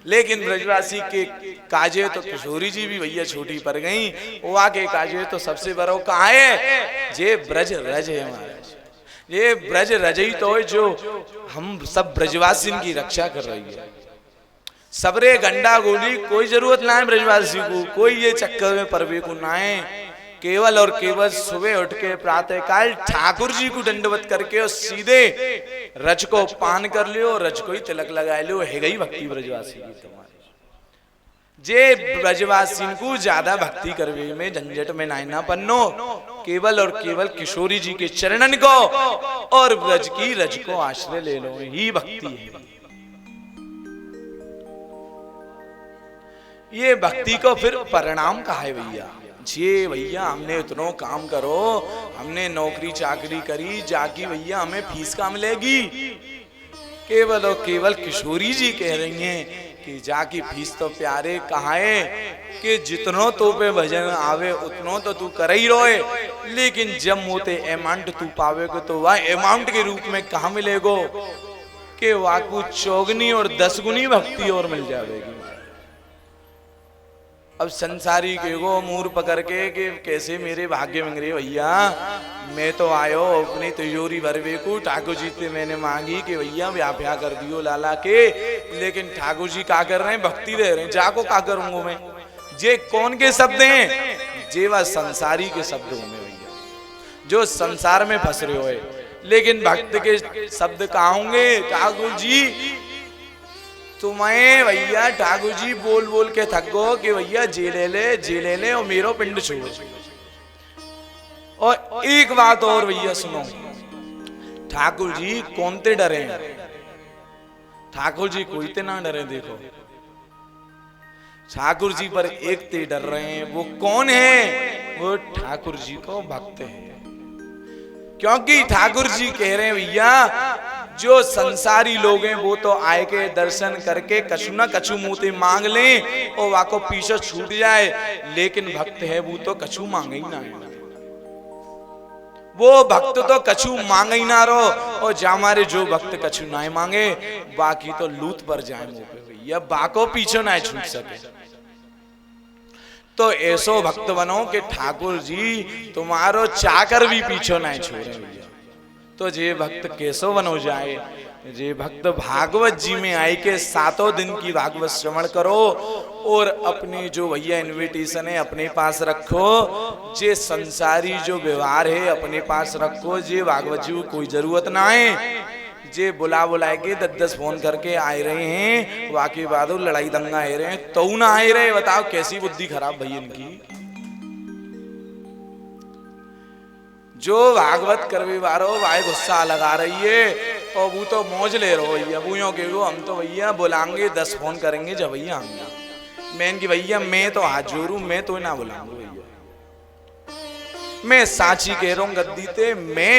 लेकिन ब्रजवासी के काजे तो किशोरी जी भी भैया छोटी पड़ गई, वहाँ के काजे तो सबसे बड़ो कहा है, जे ब्रज रज है महाराज। ये ब्रज रज ही तो है जो हम सब ब्रजवासी की रक्षा कर रही है। सबरे गंडा गोली कोई जरूरत ना है ब्रजवासी को, कोई ये चक्कर में परवे को ना है। केवल और केवल सुबह उठ के प्रातः काल ठाकुर जी को दंडवत करके और सीधे रज को पान कर लियो, रज को ही तिलक लगा लियो, है गई भक्ति ब्रजवासी की तुम्हारी। जे ब्रजवासी को ज्यादा भक्ति करवे में झंझट में ना पन्नो, केवल और केवल किशोरी जी के चरणन को और ब्रज की रज को आश्रय ले लो, ही भक्ति है। ये भक्ति को फिर परिणाम कहा है भैया। जी भैया हमने इतनो काम करो, हमने नौकरी चाकरी करी, जाकी भैया हमें फीस कहाँ मिलेगी? केवल और केवल किशोरी जी कह रही हैं कि जाकी फीस तो प्यारे कहाँ है, कि जितनो तो पे भजन आवे उतनो तो तू कर ही रोए, लेकिन जब मोते अमाउंट तू पावेगा तो वह अमाउंट के रूप में कहाँ मिलेगो, कि वाकू चौगनी और 10 गुनी भक्ति और मिल जाएगी। अब संसारी के गो मूर पकड़ के कि कैसे मेरे भाग्य में रहे भैया, मैं तो आयो अपनी तिजोरी भरवे को ठाकुर जी से मैंने मांगी कि भैया ब्याह कर दियो लाला के, लेकिन ठाकुर जी क्या कर रहे हैं? भक्ति दे रहे हैं। जाको क्या करूंगा मैं? जे कौन के शब्द हैं? जे वह संसारी के शब्द होंगे भैया, जो संसार में फंस रहे हो। लेकिन भक्त के शब्द कहाँ होंगे? ठाकुर जी तुम्हें भैया ठाकुर जी बोल बोल के थक गो कि भैया जे ले ले और मेरो पिंड छोड़ो। और एक बात और भैया सुनो, ठाकुर जी कौन ते डरे हैं? ठाकुर जी कोई ते ना डरे। देखो ठाकुर जी पर एक ते डर रहे हैं, वो कौन है? वो ठाकुर जी को भक्त है। क्योंकि ठाकुर जी कह रहे हैं भैया जो संसारी लोग हैं वो तो आए के दर्शन करके कछु ना कछु मुँह मांग लें और वाको पीछे छूट जाए, लेकिन भक्त है वो तो कछु मांगे ही ना। वो भक्त तो कछु मांगे ही ना रो, और जा हमारे जो भक्त कछु ना मांगे बाकी तो लूट पर जाए मुंह पे भैया, बाको पीछे ना छूट सके। तो ऐसो भक्त बनो कि ठाकुर जी तुम्हारो चाकर भी पीछे ना छोड़े भैया। तो जे भक्त कैसो बनो जाए, जे भक्त भागवत जी में आए के 7 दिन की भागवत श्रवण करो और अपने जो भैया इनविटेशन है अपने पास रखो, जे संसारी जो व्यवहार है अपने पास रखो, जे भागवत जी को कोई जरूरत ना है, जे बुला बुलाए के 10-10 फोन करके आए रहे हैं, वाकई बात लड़ाई दंगा आए रहे हैं तो ना आए रहे, बताओ कैसी बुद्धि खराब भैया इनकी। जो भागवत करवे बारो भाई गुस्सा लगा रही है और वो तो मौज ले रहो भैया, वो के वो हम तो भैया बुलाएंगे 10 फोन करेंगे जब भैया आऊंगा। मैं इनकी भैया मैं तो हाथ जोड़ू, मैं तो ना बुलाऊंगा भैया, मैं साची कह रहा हूँ गद्दी ते, मैं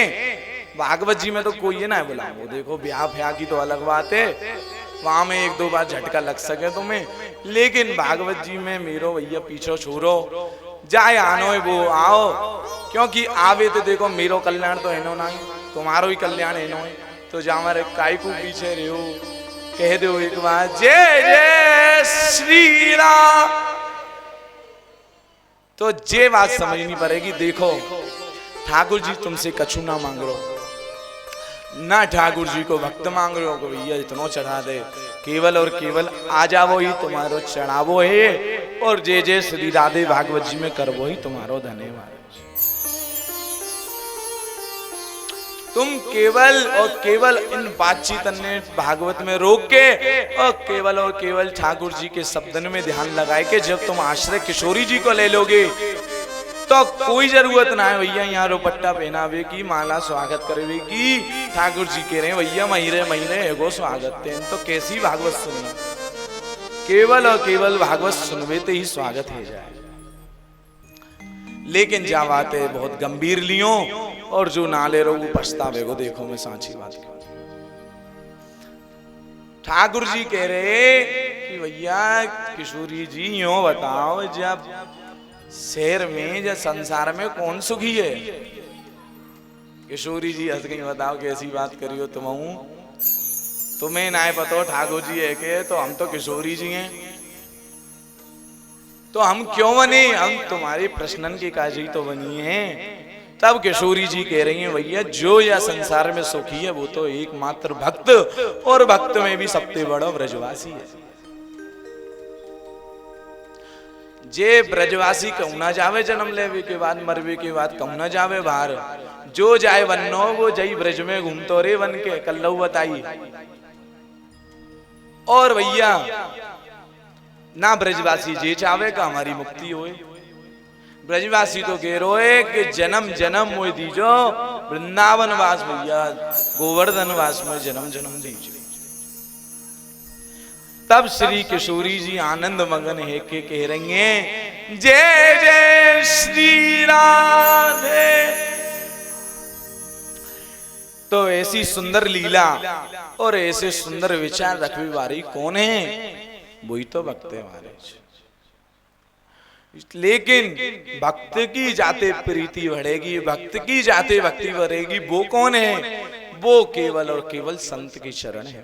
भागवत जी में तो कोई है ना बुलाऊंगा। देखो ब्याह फ्याह की तो अलग बात है, वहां में 1-2 बार झटका लग सके तुम्हें, लेकिन भागवत जी में मेरो भैया पीछे छोड़ो, जाए आनो है वो आओ, क्योंकि आवे तो देखो मेरो कल्याण तो है नो ना, तुम्हारो ही कल्याण है नो है, तो जा हमारे काय को पीछे रहो, कह दो एक बार जय जय श्री राम। तो जे बात समझनी पड़ेगी। देखो ठाकुर जी तुमसे कछु ना मांग रो ना, ठाकुर जी को भक्त मांग रहे हो को भैया इतना चढ़ा दे, केवल और केवल आ जावो ही तुम्हारो चढ़ावो है, और जय जय श्री राधे भागवत जी में करवो ही तुम्हारो धन्यवाद। तुम केवल और केवल इन बातचीत ने भागवत में रोक के और केवल ठाकुर जी के शब्दन में ध्यान लगाए के जब तुम आश्रय किशोरी जी को ले लोगे तो कोई जरूरत ना है भैया यहाँ रोपट्टा पहनावे की, माला स्वागत करवे की। ठाकुर जी कह रहे हैं भैया महीने महीने एगो स्वागत है, तो कैसी भागवत सुनना, केवल और केवल भागवत सुनवे तो ही स्वागत है जाए। लेकिन जा बात है बहुत गंभीर लियो और जो नाले रो वो पछतावे को। देखो मैं सांची बात कहूं, ठाकुर जी कह रहे कि भैया किशोरी जी यूं बताओ, जब शहर में या संसार में कौन सुखी है? किशोरी जी हंस गई, बताओ कैसी बात करियो तुम, तुम्हें ना पता ठाकुर जी है के, तो हम तो किशोरी जी हैं, तो हम क्यों बने? हम तुम्हारे प्रश्नन के काजी तो बनी हैं। तब किशोरी जी कह रही हैं भैया जो या संसार में सुखी है वो तो एकमात्र भक्त, और भक्त में भी सबसे बड़ा ब्रजवासी है। जे ब्रजवासी कहूं ना जावे जन्म लेवे के बाद, मरवे के बाद कहूं ना जावे बाहर, जो जाए वन्नो वो जई ब्रज में घूमतो रे वन के कल्लऊ बताई। और भैया ना ब्रजवासी जे चावे का हमारी मुक्ति होए, ब्रजवासी तो कह रोए कि जन्म जन्म मोय दीजो वृंदावन वास, भैया गोवर्धन वास में जन्म जन्म दीजो। तब श्री किशोरी जी आनंद मगन है के कह रही हैं जय जय श्री राधे। तो ऐसी सुंदर लीला और ऐसे सुंदर विचार रखने वाली कौन है? वही तो भक्त है महाराज। लेकिन भक्त की जाते प्रीति बढ़ेगी, भक्त की जाते भक्ति बढ़ेगी, वो कौन है? वो केवल और केवल संत की शरण है।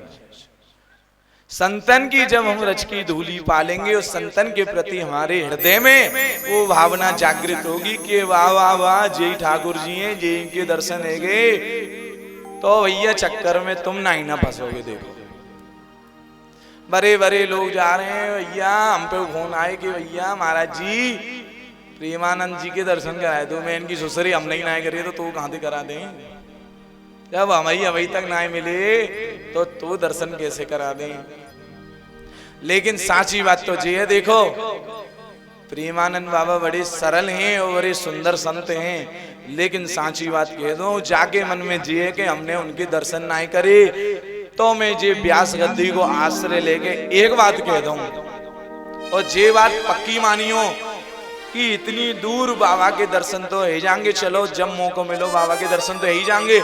संतन की जब हम रच की धूली पालेंगे और संतन के प्रति हमारे हृदय में वो भावना जागृत होगी कि वाह वाह वाह जय ठाकुर जी हैं, जय इनके दर्शन है गए, तो भैया चक्कर में तुम ना ही ना फंसोगे। देखो बड़े बड़े लोग जा रहे हैं भैया, हम पे फोन आए कि भैया महाराज जी प्रेमानंद जी के दर्शन कराए दो। मैं इनकी सुसरी हम नहीं ना करिए तो तू कहां से करा दें? जब हम अभी तक ना मिले तो तू दर्शन कैसे करा दें? लेकिन साची बात तो ये है, देखो प्रेमानंद बाबा बड़े सरल हैं और बड़े सुंदर संत हैं, लेकिन साची बात कह दो जाके मन में जिए कि हमने उनके दर्शन ना करे तो मैं जे व्यास गद्दी को आश्रय लेके एक बात कह दूं, और जे बात पक्की मानियो कि इतनी दूर बाबा के दर्शन तो ही जाएंगे, चलो जब मौका मिलो बाबा के दर्शन तो ही जाएंगे,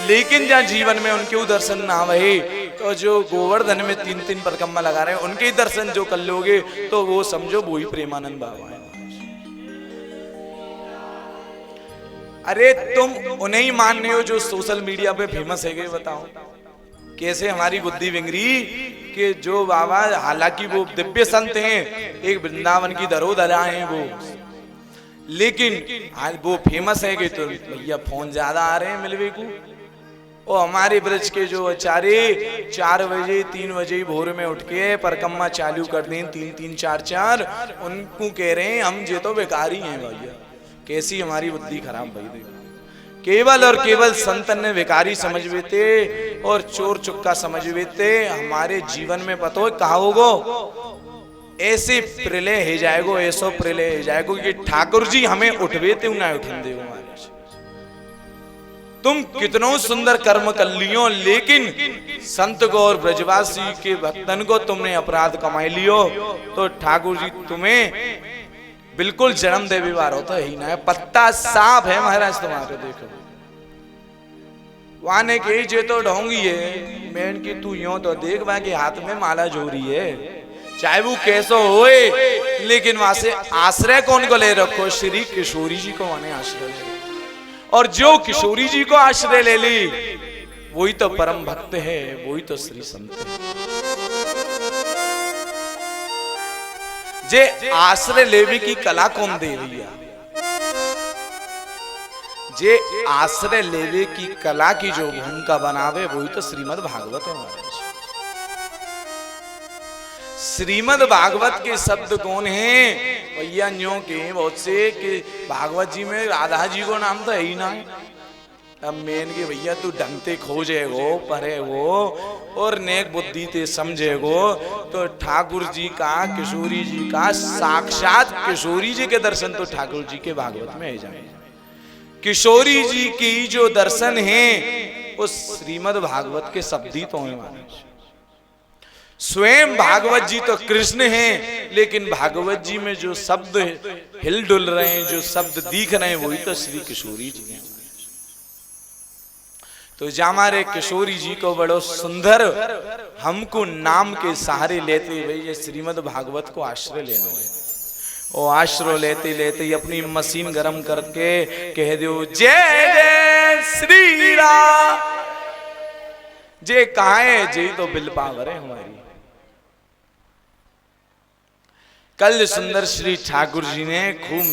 लेकिन जहाँ जीवन में उनके दर्शन ना रहे तो जो गोवर्धन में 3-3 परिक्रमा लगा रहे हैं उनके दर्शन जो कर लोगे तो वो समझो वो ही प्रेमानंद बाबा है। अरे तुम उन्हें ही मान रहे हो जो सोशल मीडिया पे फेमस है, बताओ कैसे हमारी बुद्धि विंगरी कि जो बाबा, हालांकि वो दिव्य संत हैं, एक वृंदावन की धरोधरा हैं वो, लेकिन आज वो फेमस है कि तो भैया फोन ज्यादा आ रहे हैं मिलवे को। और हमारे ब्रज के जो आचार्य 4 बजे 3 बजे भोर में उठ के परिक्रमा चालू कर दें, 3-3 4-4, उनको कह रहे हैं हम जे तो बेकारी हैं भैया। कैसी हमारी बुद्धि खराब भाई, देखो केवल और केवल संतन ने बेकारी समझ बेते और चोर चुक्का समझ बेते। हमारे जीवन में पता हो कहा होगो, ऐसे प्रलय हो जाएगो, ऐसो प्रलय हो जाएगो कि ठाकुर जी हमें उठवे ते ना उठन दे। तुम कितनों सुंदर कर्म कर लियो, लेकिन संत को और ब्रजवासी के भक्तन को तुमने अपराध कमाई लियो, तो ठाकुर जी तुम्हें बिल्कुल जन्म दे विवार होता ही ना है। पत्ता साफ है महाराज तुम्हारे, देखो वाने के जे तो ढोंगी है मैन की, तू यूं तो देख वहां के हाथ में माला जोरी है, चाहे वो कैसो होए, लेकिन वहां से आश्रय कौन को ले रखो, श्री किशोरी जी को वहां आश्रय ले। और जो किशोरी जी को आश्रय ले ली वही तो परम भक्त है, वही तो श्री संत है। जे आश्रय लेवे की कला कौन दे रही है, जे आश्रय लेवे की कला की जो भूमिका बनावे वही तो श्रीमद् भागवत है महाराज। श्रीमद् भागवत के शब्द कौन है भैया, न्यों के बहुत से कि भागवत जी में राधा जी को नाम तो है ही ना है। अब मेन के भैया तू ढंगते खोजेगो, पढ़ेगो और नेक बुद्धि ते समझेगो, तो ठाकुर जी का, किशोरी जी का, साक्षात किशोरी जी के दर्शन तो ठाकुर जी के भागवत में हो जाए। किशोरी जी की जो दर्शन है उस श्रीमद् भागवत के शब्द ही तो है। स्वयं भागवत जी तो कृष्ण हैं, लेकिन भागवत जी में जो शब्द हिल डुल रहे हैं, जो शब्द दिख रहे हैं, वही तो श्री किशोरी जी हैं। तो हमारे किशोरी जी को बड़ो सुंदर हमको नाम के सहारे लेते हुए ये श्रीमद् भागवत को आश्रय लेना है। और आश्रय लेते लेते ही अपनी मशीन गरम करके कह दो जय जय श्री राम। जे कहा है जे तो बिल पावर है हमारी। कल सुंदर श्री ठाकुर जी ने खूब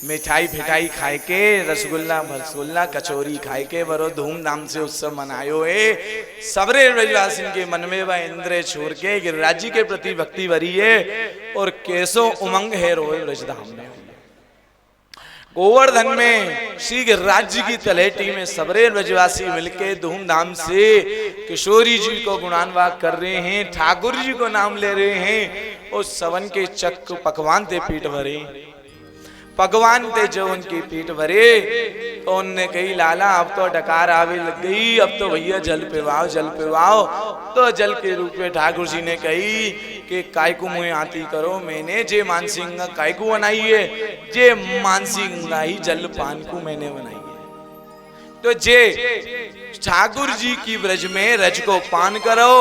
मिठाई फिठाई खाए के, रसगुल्ला भरसगुल्ला कचौरी खाए के बड़ो धूमधाम से उत्सव मनायो है। सबरे ब्रजवासियों के मन में वह इंद्र छोड़ के गिरिराज जी के प्रति भक्ति भरी है और कैसो उमंग है रोए ब्रजधाम में। गोवर्धन में श्री गिरिराज जी की तलहटी में सबरे ब्रजवासी मिलके धूमधाम से किशोरी जी को गुणान्वाद कर रहे हैं, ठाकुर जी को नाम ले रहे हैं। उस सवन के चक्र पकवान ते पीठ भरे, पकवान थे जो उनके पेट भरे, तो उनने कही लाला अब तो डकार आवे लग गई, अब तो भैया जल पिवाओ जल पिवाओ। तो जल के रूप में ठाकुर जी ने कही कि काय को मुँह आती करो, मैंने जे मानसी गंगा काय को बनाई है, जे मानसी गंगा ही जल पान को मैंने बनाई है। तो जे ठाकुर जी की ब्रज में रज को पान करो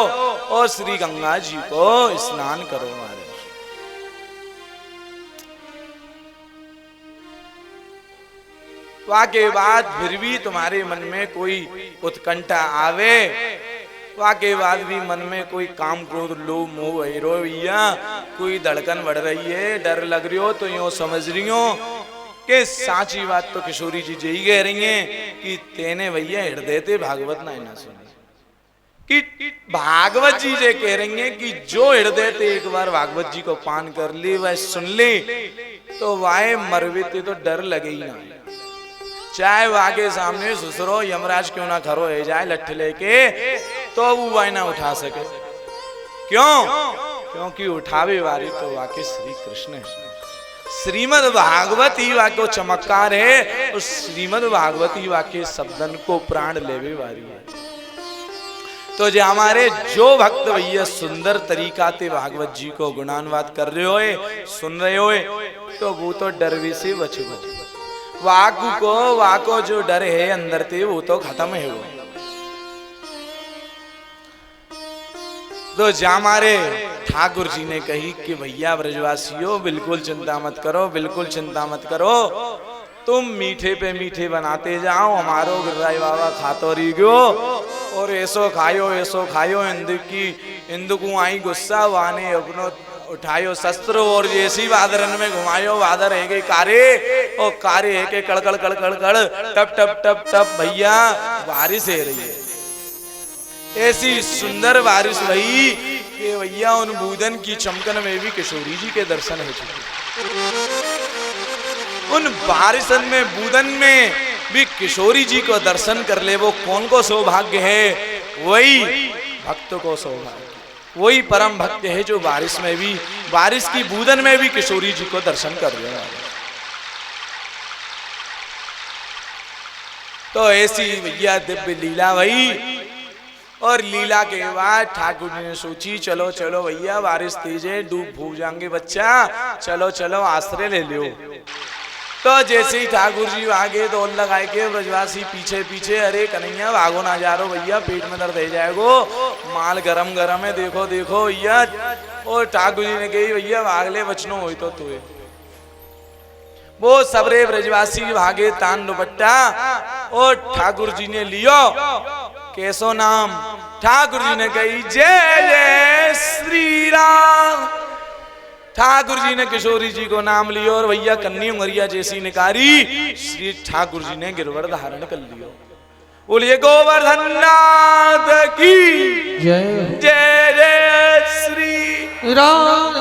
और श्री गंगा जी को स्नान करो महाराज। वाके बाद फिर भी तुम्हारे मन में कोई उत्कंठा आवे, वाके बाद भी मन में कोई काम क्रोध लोभ मोह भैया कोई धड़कन बढ़ रही है, डर लग रही हो, तो यूं समझ रही हो कि साची बात तो किशोरी जी यही कह रही हैं कि तेने भैया हृदय ते भागवत ना सुनी, कि भागवत जी ये कह रही हैं कि जो हृदय ते एक बार भागवत जी को पान कर ले, वह सुन ले, तो वाहे मरवे ते तो डर लगे ही ना। चाहे वो आगे सामने ससुरो यमराज क्यों ना खरो है जाए लठ लेके, तो वो वाई ना उठा सके। क्यों? क्योंकि उठावे वाली तो वाके श्री कृष्ण है। श्रीमद् भागवत ही वाको चमत्कार है, उस श्रीमद् भागवत ही वाके शब्दन को प्राण लेवे वाली है। तो जो हमारे जो भक्त भैया सुंदर तरीका ते भागवत जी को गुणान्वाद कर रहे हो, सुन रहे हो, तो वो तो डरवे से बचो। वाको जो डर है अंदर ते वो तो खत्म है। वो तो हमारे ठाकुर जी ने कही कि भैया ब्रजवासियों बिल्कुल चिंता मत करो, बिल्कुल चिंता मत करो, तुम मीठे पे मीठे बनाते जाओ, हमारो गिरिराज बाबा खातो रही गयो और ऐसो खायो इंदु को आई गुस्सा वाने अपनो उठायो शस्त्र और जैसी बादरन में घुमायो, बादर है के कारे और कारे है के कड़कड़ कड़कड़ कड़ टप टप टप टप भैया बारिश है रही है। ऐसी सुंदर बारिश रही कि भैया उन बूदन की चमकन में भी किशोरी जी के दर्शन हो चुके। उन बारिशन में बूदन में भी किशोरी जी को दर्शन कर ले, वो कौन को सौभाग्य है? वही भक्त को सौभाग्य, वही परम भक्त है जो बारिश में भी, बारिश की बूदन में भी किशोरी जी को दर्शन कर रहे हैं। तो ऐसी भैया दिव्य लीला भई। और लीला के बाद ठाकुर जी ने सोची चलो चलो भैया बारिश तेज है, डूब भूल जाएंगे बच्चा, चलो चलो आश्रय ले लो। तो जैसे ही ठाकुर जी आगे दौड़ लगाए के ब्रजवासी पीछे पीछे, अरे कन्हैया भागो ना जा रो भैया, पेट में दर्द हो जाएगो, माल गरम गरम है, देखो देखो भैया। और ठाकुर जी ने कही भैया भाग ले, बचनो हो तो तुए। वो सबरे ब्रजवासी भागे तान दुपट्टा और ठाकुर जी ने लियो कैसो नाम, ठाकुर जी ने कही जय जय श्री राम। ठाकुर जी ने किशोरी जी को नाम लियो और भैया कन्नी उंगरिया जैसी निकारी, श्री ठाकुर जी ने गिरवर धारण कर लियो। बोलिए गोवर्धननाथ की जय जय श्री राम।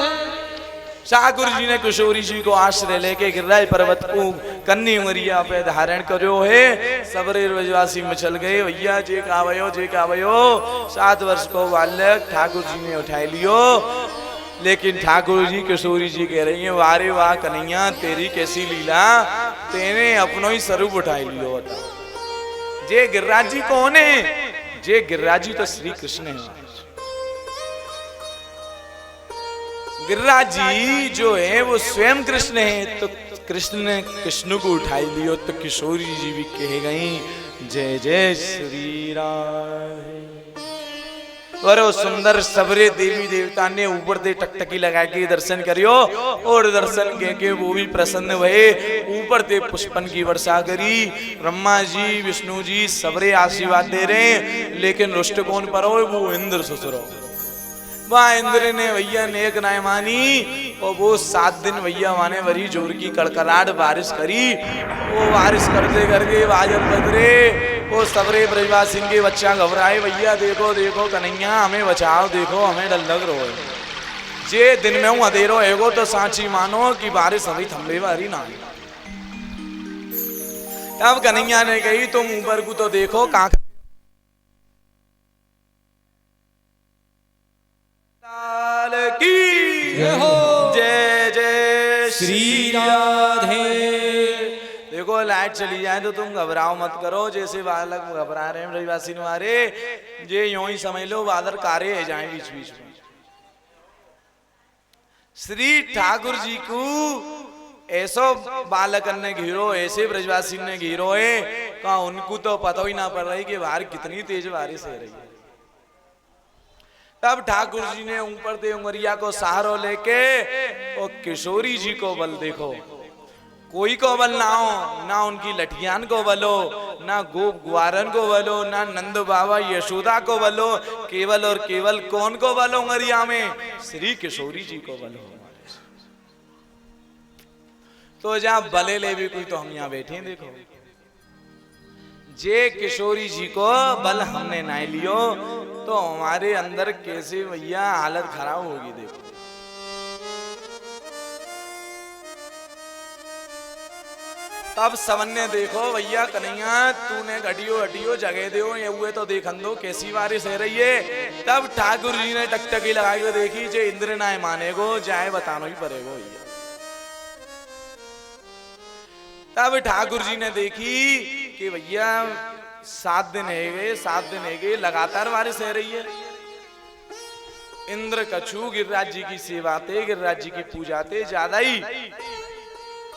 ठाकुर जी ने किशोरी जी को आश्रय लेके गिरिराज पर्वत को कन्नी उंगरिया पे धारण करो है। सबरे ब्रजवासी मचल गए, भैया जे का भयो 7 वर्ष को बालक ठाकुर जी ने उठा लियो। लेकिन ठाकुर जी किशोरी जी कह रही है, वारे वाह कन्हैया तेरी कैसी लीला, तेने अपनो ही स्वरूप उठाई लियो। बता जे गिरिराज जी कौन है? जे गिरिराज जी तो श्री कृष्ण है। गिरिराज जी जो है वो स्वयं कृष्ण है। तो कृष्ण ने कृष्ण को उठाई लियो, तो किशोरी जी भी कह गई जय जय श्री राम। और वो सुंदर सबरे देवी देवता ने ऊपर दे टकटकी लगा के दर्शन करियो और दर्शन के वो भी प्रसन्न हुए। ऊपर दे पुष्पन की वर्षा करी, ब्रह्मा जी विष्णु जी सबरे आशीर्वाद दे रहे, लेकिन रुष्ट कौन पर हो? वो इंद्र ससुरो। वह इंद्र ने भैया नेक नाय मानी और वो 7 दिन भैया माने वरी जोर की कड़कड़ाहट बारिश करी। वो बारिश करते करके बादल बदरे, वो सबरे ब्रजवासी के बच्चा घबराए, भैया देखो देखो कन्हैया हमें बचाओ, देखो हमें डर लग रहा है। जे दिन में हूँ अंधेरो एगो तो सांची मानो कि बारिश अभी थम्बे वारी ना। तब कन्हैया ने कही तुम ऊपर को तो देखो कहाँ की जय जय श्री राधे। देखो लाइट चली जाए तो तुम घबराओ मत करो, जैसे बालक घबरा रहे हैं ब्रजवासी मारे, जे यूं ही समझ लो बादल कारे है जाए बीच बीच में। श्री ठाकुर जी को ऐसो बालक ने घिरो, ऐसे ब्रजवासी ने घिरो है कहा उनको तो पता ही ना पड़ रही कि बाहर कितनी तेज बारिश है रही है। तब ठाकुर जी ने ऊपर दे उंगरिया को सहारो लेके और किशोरी जी को बल देखो, कोई को बल ना हो, ना उनकी लठियान को बलो, ना गोप ग्वारन को बलो, ना नंद बाबा यशोदा को बलो, केवल और केवल कौन को बलो उंगरिया में? श्री किशोरी जी को बलो। तो जहां बले ले भी कोई तो हम यहाँ बैठे देखो, जे किशोरी जी को बल हमने ना लियो तो हमारे अंदर कैसे भैया हालत खराब होगी। देखो तब सबने देखो भैया कन्हैया तूने घटियो हटियो जगह दो, ये हुए तो देखन दो कैसी बारिश है रही है। तब ठाकुर जी ने टकटकी लगा के देखी, जे इंद्र ना मानेगो जाए बताना ही पड़ेगो भैया। तब ठाकुर जी ने देखी कि भैया 7 दिन है गए, 7 दिन है गए लगातार बारिश है रही है। इंद्र कछु गिरिराज जी की सेवाते, गिरिराज जी की पूजाते ज्यादा ही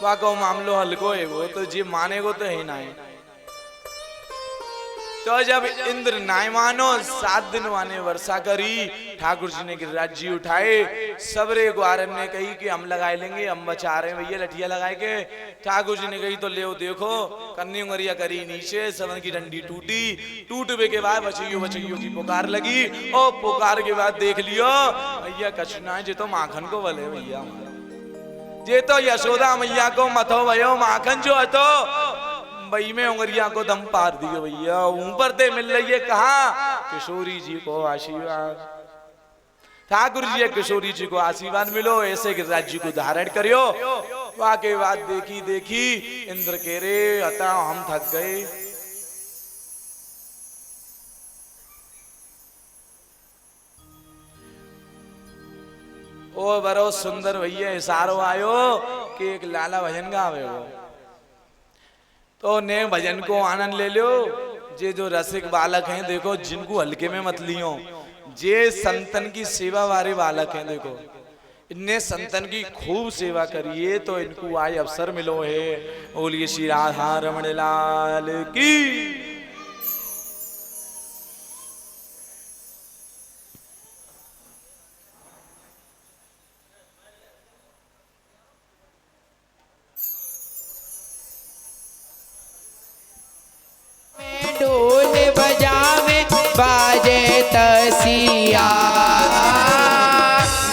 वाको मामलो हल्को है वो तो जी मानेगो तो है ना है। तो जब इंद्र नाय मानो 7 दिन वाने वर्षा करी, ठाकुर जी ने गिरिराज जी उठाए, सबरे ग्वारन ने कही कि हम लगाए लेंगे, हम बचा रहे हैं भैया लठिया लगाए के। ठाकुर जी ने कही तो ले देखो, कन्नी उंगरिया करी नीचे, सबन की डंडी टूटी, टूटने के बाद बचैयो बचैयो की पुकार लगी, और पुकार के बाद देख लियो भैया कछु ना जे तो माखन को बोले भैया, ये तो यशोदा मैया को मथो भयो माखन जो है तो बई में उंगरिया को दम पार दियो भैया, ऊपर ते मिल रही है कहा किशोरी जी को आशीर्वाद। ठाकुर जी किशोरी जी को आशीर्वाद मिलो, ऐसे गिरिराज जी को धारण करियो। वाके बात देखी देखी इंद्र कह रे अता हम थक गए। ओ बरो सुंदर भैया इशारो आयो कि एक लाला भजन गावे हो, तो ने भजन को आनंद ले लो। जे जो रसिक बालक हैं देखो, जिनको हल्के में मत लियो, जे संतन की सेवा वाले बालक हैं देखो, इनने संतन की खूब सेवा करिए तो इनको आज अवसर मिलो है। बोलिए श्री राधा रमण लाल की। ढोल बजावे बाजे तसिया,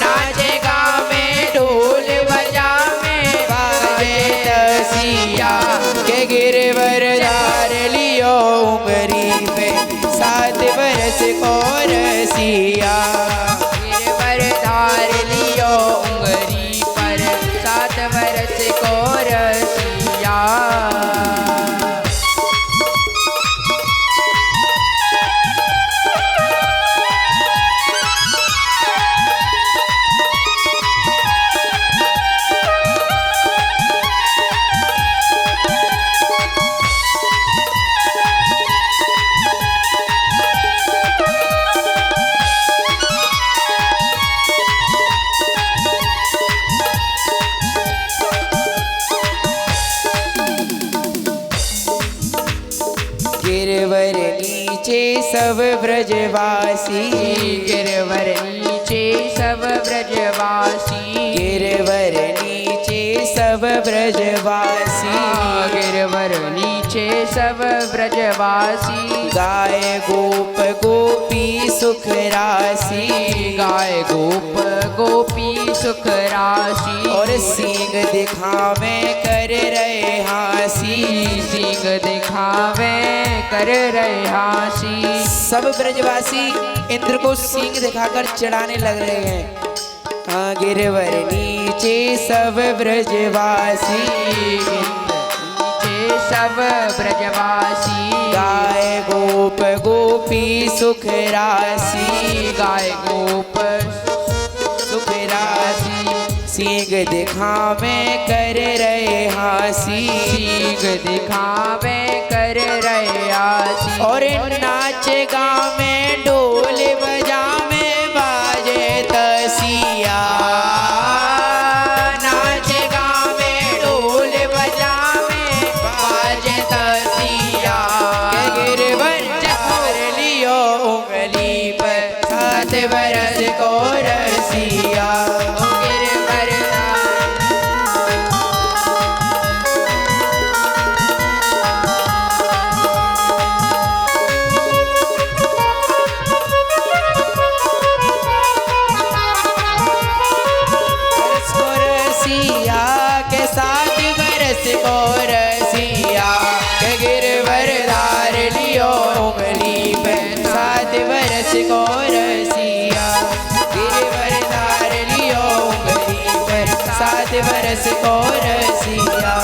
नाचे गावे ढोल बजावे बाजे तसिया, के गिरवर धार लियो उंगरी पे 7 बरस को रसिया, गिरवर धार लियो उंगरी पर 7 बरस को रसिया। गिरवर नीचे सब ब्रजवासी, गिरवर नीचे सब ब्रजवासी, गिरवर नीचे सब ब्रजवासी, गिरवर नीचे सब ब्रजवासी, गाय गोप गोपी सुख राशि, गाय गोप गोपी सुख राशि, और सींग दिखावे कर रहे हासी, सींग दिखावे कर रहे हासी। सब ब्रजवासी इंद्र को सींग दिखाकर चढ़ाने लग रहे हैं। हाँ, गिरवर नीचे सब ब्रजवासी, नीचे सब ब्रजवासी, गाय गोप गोपी सुख राशि, गाय गोप सुख राशि, सींग दिखावे कर रहे हासी, सींग दिखावे कर रहे हासी, और नाच गावे ढोल बजावे बाजे तसिया, नाच गावे ढोल बजावे बाजे तसिया, के गिरवर धार लियो उंगली पर 7 बरस को रसिया, को रसिया, के गिरवर धार लियो उंगली पे 7 बरस को रसिया, गिरवर धार लियो उंगली पर 7 बरस को रसिया,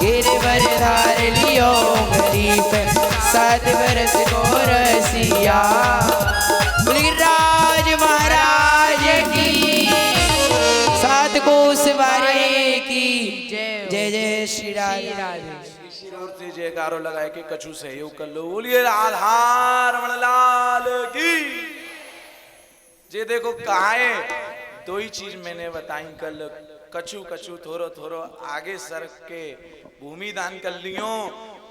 गिरवर धार लियो उंगली पर 7 बरस को रसिया। गिरिराज महाराज की, 7 कोस बारे की जय जय श्री राधे। जोर से जयकारो लगाए के कछु सहयोग कर लो। बोलिए राधा रमण लाल की। जे देखो कहा है, 2 ही चीज मैंने बताई कल, कछु कछु थोरो थोरो आगे सर के भूमि दान कर लियो,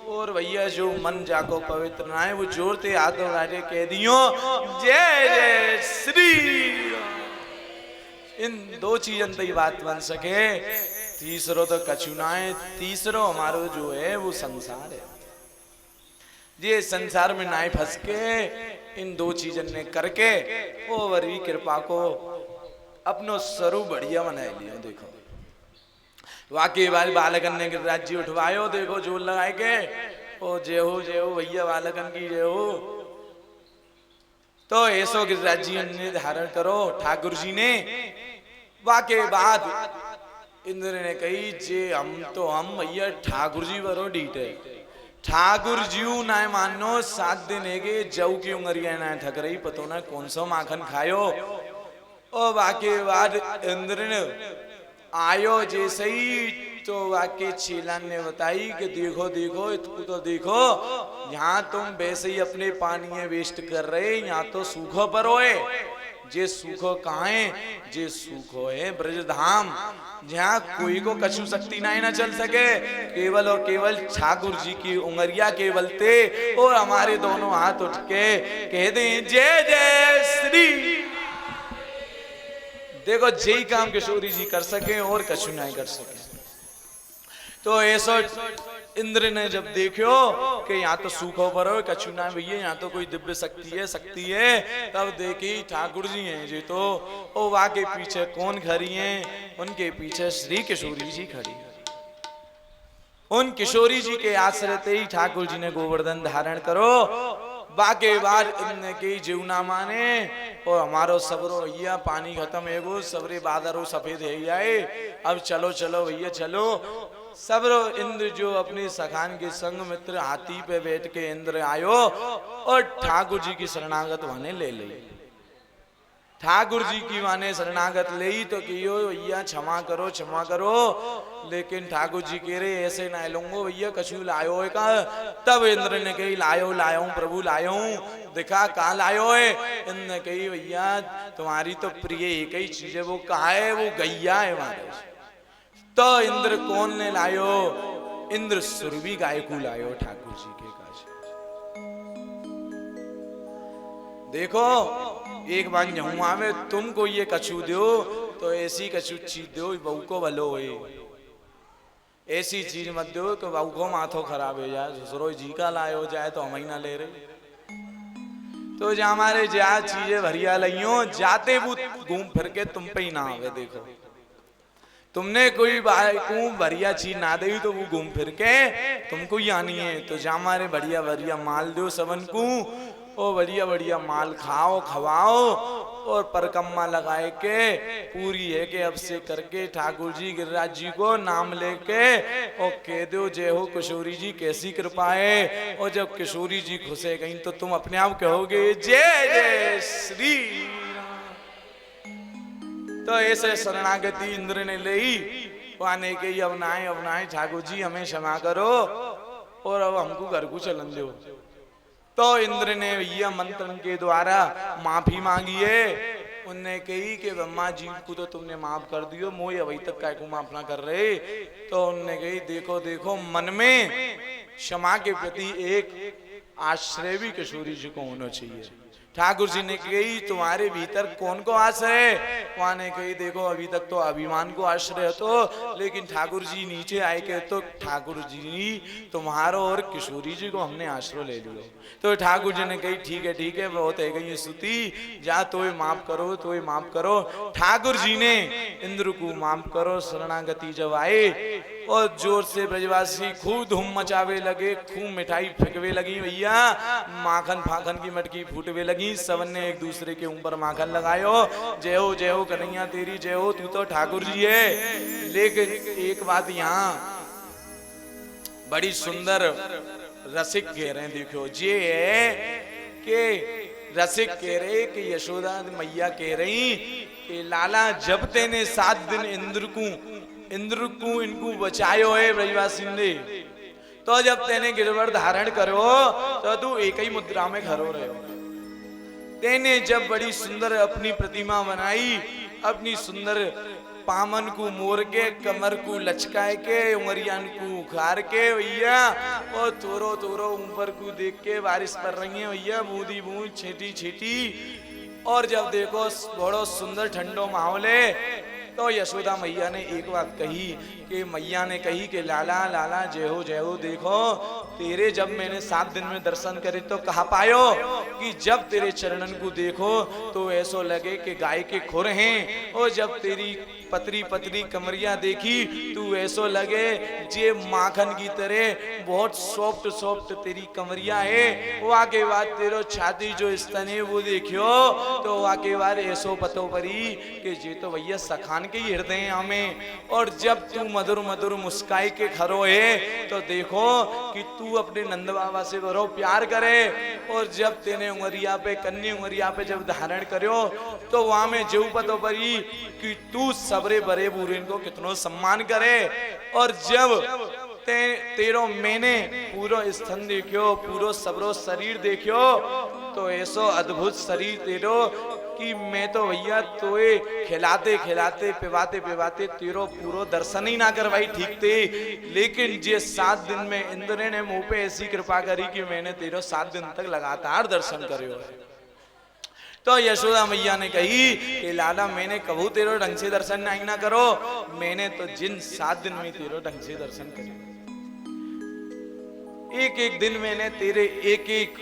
और भैया जो मन जाको पवित्र ना है वो जोर ते हाथ उठाके कह दियो जय जय श्री राम। इन दो चीजन तई बात बन सके। तीसरो तो कछु ना है, तीसरो हमारो जो है वो संसार है। ये संसार में नाई फंस के इन दो चीजन ने करके वो वरी कृपा को अपनो स्वरूप बढ़िया बनाए लियो। देखो वाकई वाले बालकन ने गिरिराज जी उठवायो, देखो जोर लगाए के ओ जय हो भैया बालकन की जय हो। तो ऐसो गिरिराज जी ने धारण करो ठाकुर जी ने। वाके बाद इंद्र ने कही जे हम भैया ठाकुर जी बरो डीटे ठाकुर जी ना मानो 7 दिन है जऊ की उंगरिया ना थक रही, पतो ना कौन सा माखन खायो। ओ वाके बाद इंद्र ने आयो जैसे ही तो वाके चेलन ने बताई कि देखो देखो इसको तो देखो, यहाँ तुम वैसे ही अपने पानी वेस्ट कर रहे, यहाँ तो सूखो पर होए। जे सूखो कहाँ है? जे सूखो है ब्रजधाम, जहाँ कोई को कछु शक्ति नहीं ना चल सके, केवल और केवल ठाकुर जी की उंगरिया केवल थे। और हमारे दोनों हाथ उठ के कह दे जय जय श्री। देखो जय काम किशोरी जी कर सके और कछु नहीं कर सके। तो ऐसा इंद्र ने जब देखो कि यहाँ तो सूखो पर हो कछु ना भैया, यहाँ तो कोई दिव्य शक्ति है, तब देखी ठाकुर जी हैं जी। तो ओ वहाँ के पीछे कौन खड़ी हैं? उनके पीछे श्री किशोरी जी खड़ी है। उन किशोरी जी के आश्रय ही ठाकुर जी ने गोवर्धन धारण करो। बाके बाद इनने की जीवना माने और हमारो सबरो भैया पानी खत्म है वो सबरे बादरो सफेद है जाए। अब चलो चलो भैया चलो। सबरो इंद्र जो अपने सखान के संग मित्र हाथी पे बैठ के इंद्र आयो और ठाकुर जी की शरणागत वाने ले ली। ठाकुर जी की माने शरणागत ले तो कियो भैया क्षमा करो। लेकिन ठाकुर जी कह रहे ऐसे ना लूंगो भैया कछु लायो है का। तब इंद्र ने कही लायो प्रभु लायो। दिखा कहाँ लायो है? इंद्र ने कही भैया तुम्हारी तो प्रिय एक ही चीज है, वो कहा है? वो गैया है हमारे। तो इंद्र कौन ने लायो? इंद्र सुरभि गाय को लायो ठाकुर जी के काज। देखो एक बार जहूं आवे तुमको ये कछु दो तो ऐसी कछु चीज दो बहू को भलो है। ऐसी चीज मत दो कि बहू को माथो खराब हो जाए, ससुरो जी का लायो जाए तो हम ही ना ले रहे। तो जो हमारे जा चीजें भरिया लइयो जाते वो घूम फिर के तुम पे ही ना आवे। देखो तुमने कोई बढ़िया चीज ना दे तो वो घूम फिर के तुमको ही आनी है। तो जा हमारे बढ़िया बढ़िया माल दो सबन को, ओ बढ़िया बढ़िया माल खाओ खवाओ और परकम्मा लगाए के पूरी है के अब से करके ठाकुर जी गिरिराज जी को नाम लेके और कह दो जय हो किशोरी जी कैसी कृपा है। और जब किशोरी जी खुशे गई तो तुम अपने आप कहोगे जय जय श्री। तो ऐसे शरणागति इंद्र ने ली आने के अब नाए ठाकुर जी हमें क्षमा करो और अब हमको घर को चलन दो। तो इंद्र ने यह मंत्र के द्वारा माफी मांगी है। उनने कही कि ब्रह्मा जी को तो तुमने माफ कर दियो, मोह अभी तक काय को माफ ना कर रहे। तो उनने कही देखो देखो मन में क्षमा के प्रति एक आश्रय भी किशोरी जी को होना चाहिए। ठाकुर जी ने कही तुम्हारे भीतर कौन को आश्रय? वहां ने कही देखो अभी तक तो अभिमान को आश्रय तो, लेकिन ठाकुर जी नीचे आए के तो ठाकुर जी तुम्हारो और किशोरी जी को हमने आश्रय ले लियो। तो ठाकुर जी ने कही ठीक है बहुत है गई स्तुति, जा तो माफ करो। ठाकुर जी ने इंद्र को माफ करो। शरणागति जब आए और जोर से ब्रजवासी खूब धूम मचावे लगे, खूब मिठाई फेंकवे लगी भैया, माखन फाखन की मटकी फूटवे लगी। सबन ने एक दूसरे के ऊपर माखन लगायो। जय हो कन्हैया तेरी जय हो, तू तो ठाकुर जी है। लेकिन एक बात यहाँ बड़ी सुंदर रसिक कह रहे हैं, देखो ये है कि रसिक कह रहे कि यशोदा मैया कह रही कि लाला जब तेने 7 दिन इंद्र को इनको बचायो है ब्रजवासी ने, तो जब तेने गिरवर धारण करो तो तू एक ही मुद्रा में खड़ो रहो। तेने जब बड़ी सुंदर अपनी प्रतिमा बनाई, अपनी सुंदर पामन को मोर के, कमर को लचकाए के, उमरियान को उखाड़ के भैया, और तोरो तोरो ऊपर को देख के बारिश पर रही है भैया, बूंदी बूंद छीटी छीटी। और जब देखो बड़ो सुंदर ठंडो माहौल है, तो यशोदा मैया ने एक बात कही कि मैया ने कही कि लाला लाला जय हो देखो, तेरे जब मैंने 7 दिन में दर्शन करे तो कहा पायो कि जब तेरे चरणन को देखो तो ऐसो लगे कि गाय के खुर हैं, और जब तेरी पतरी पतरी कमरिया देखी तो ऐसो लगे जे माखन की तरह बहुत सॉफ्ट सॉफ्ट तेरी कमरिया है। वहाँ के बाद तेरो छाती जो स्तन है वो देखियो तो वहाँ के बाद ऐसो पतो परी कि जे तो भैया सखान के ही हृदय हमें। और जब तू मधुर मधुर मुस्काई के खरो है तो देखो कि तू अपने नंद बाबा से बरो प्यार करे, और जब तेने उमरिया पे कन्नी उमरिया पे जब धारण करो तो वहां में जो पतो परी कि तू सबरे बड़े बूढ़े को कितनो सम्मान करे। और जब तेरो मैंने पूरो स्तन देखियो, पूरो सबरो शरीर देखियो तो ऐसो अद्भुत शरीर तेरो कि मैं तो भैया तोए खिलाते खिलाते पिवाते पिवाते तेरो पूरो दर्शन ही ना करवाई ठीक थे। लेकिन जे 7 दिन में इंद्र ने मुंह पे ऐसी कृपा करी कि मैंने तेरो 7 दिन तक लगातार दर्शन करियो। तो यशोदा मैया ने कही कि लाला मैंने कबू तेरो ढंग से दर्शन नहीं ना करो, मैंने तो जिन 7 दिन में तेरो ढंग से दर्शन करे, एक एक दिन मैंने तेरे एक एक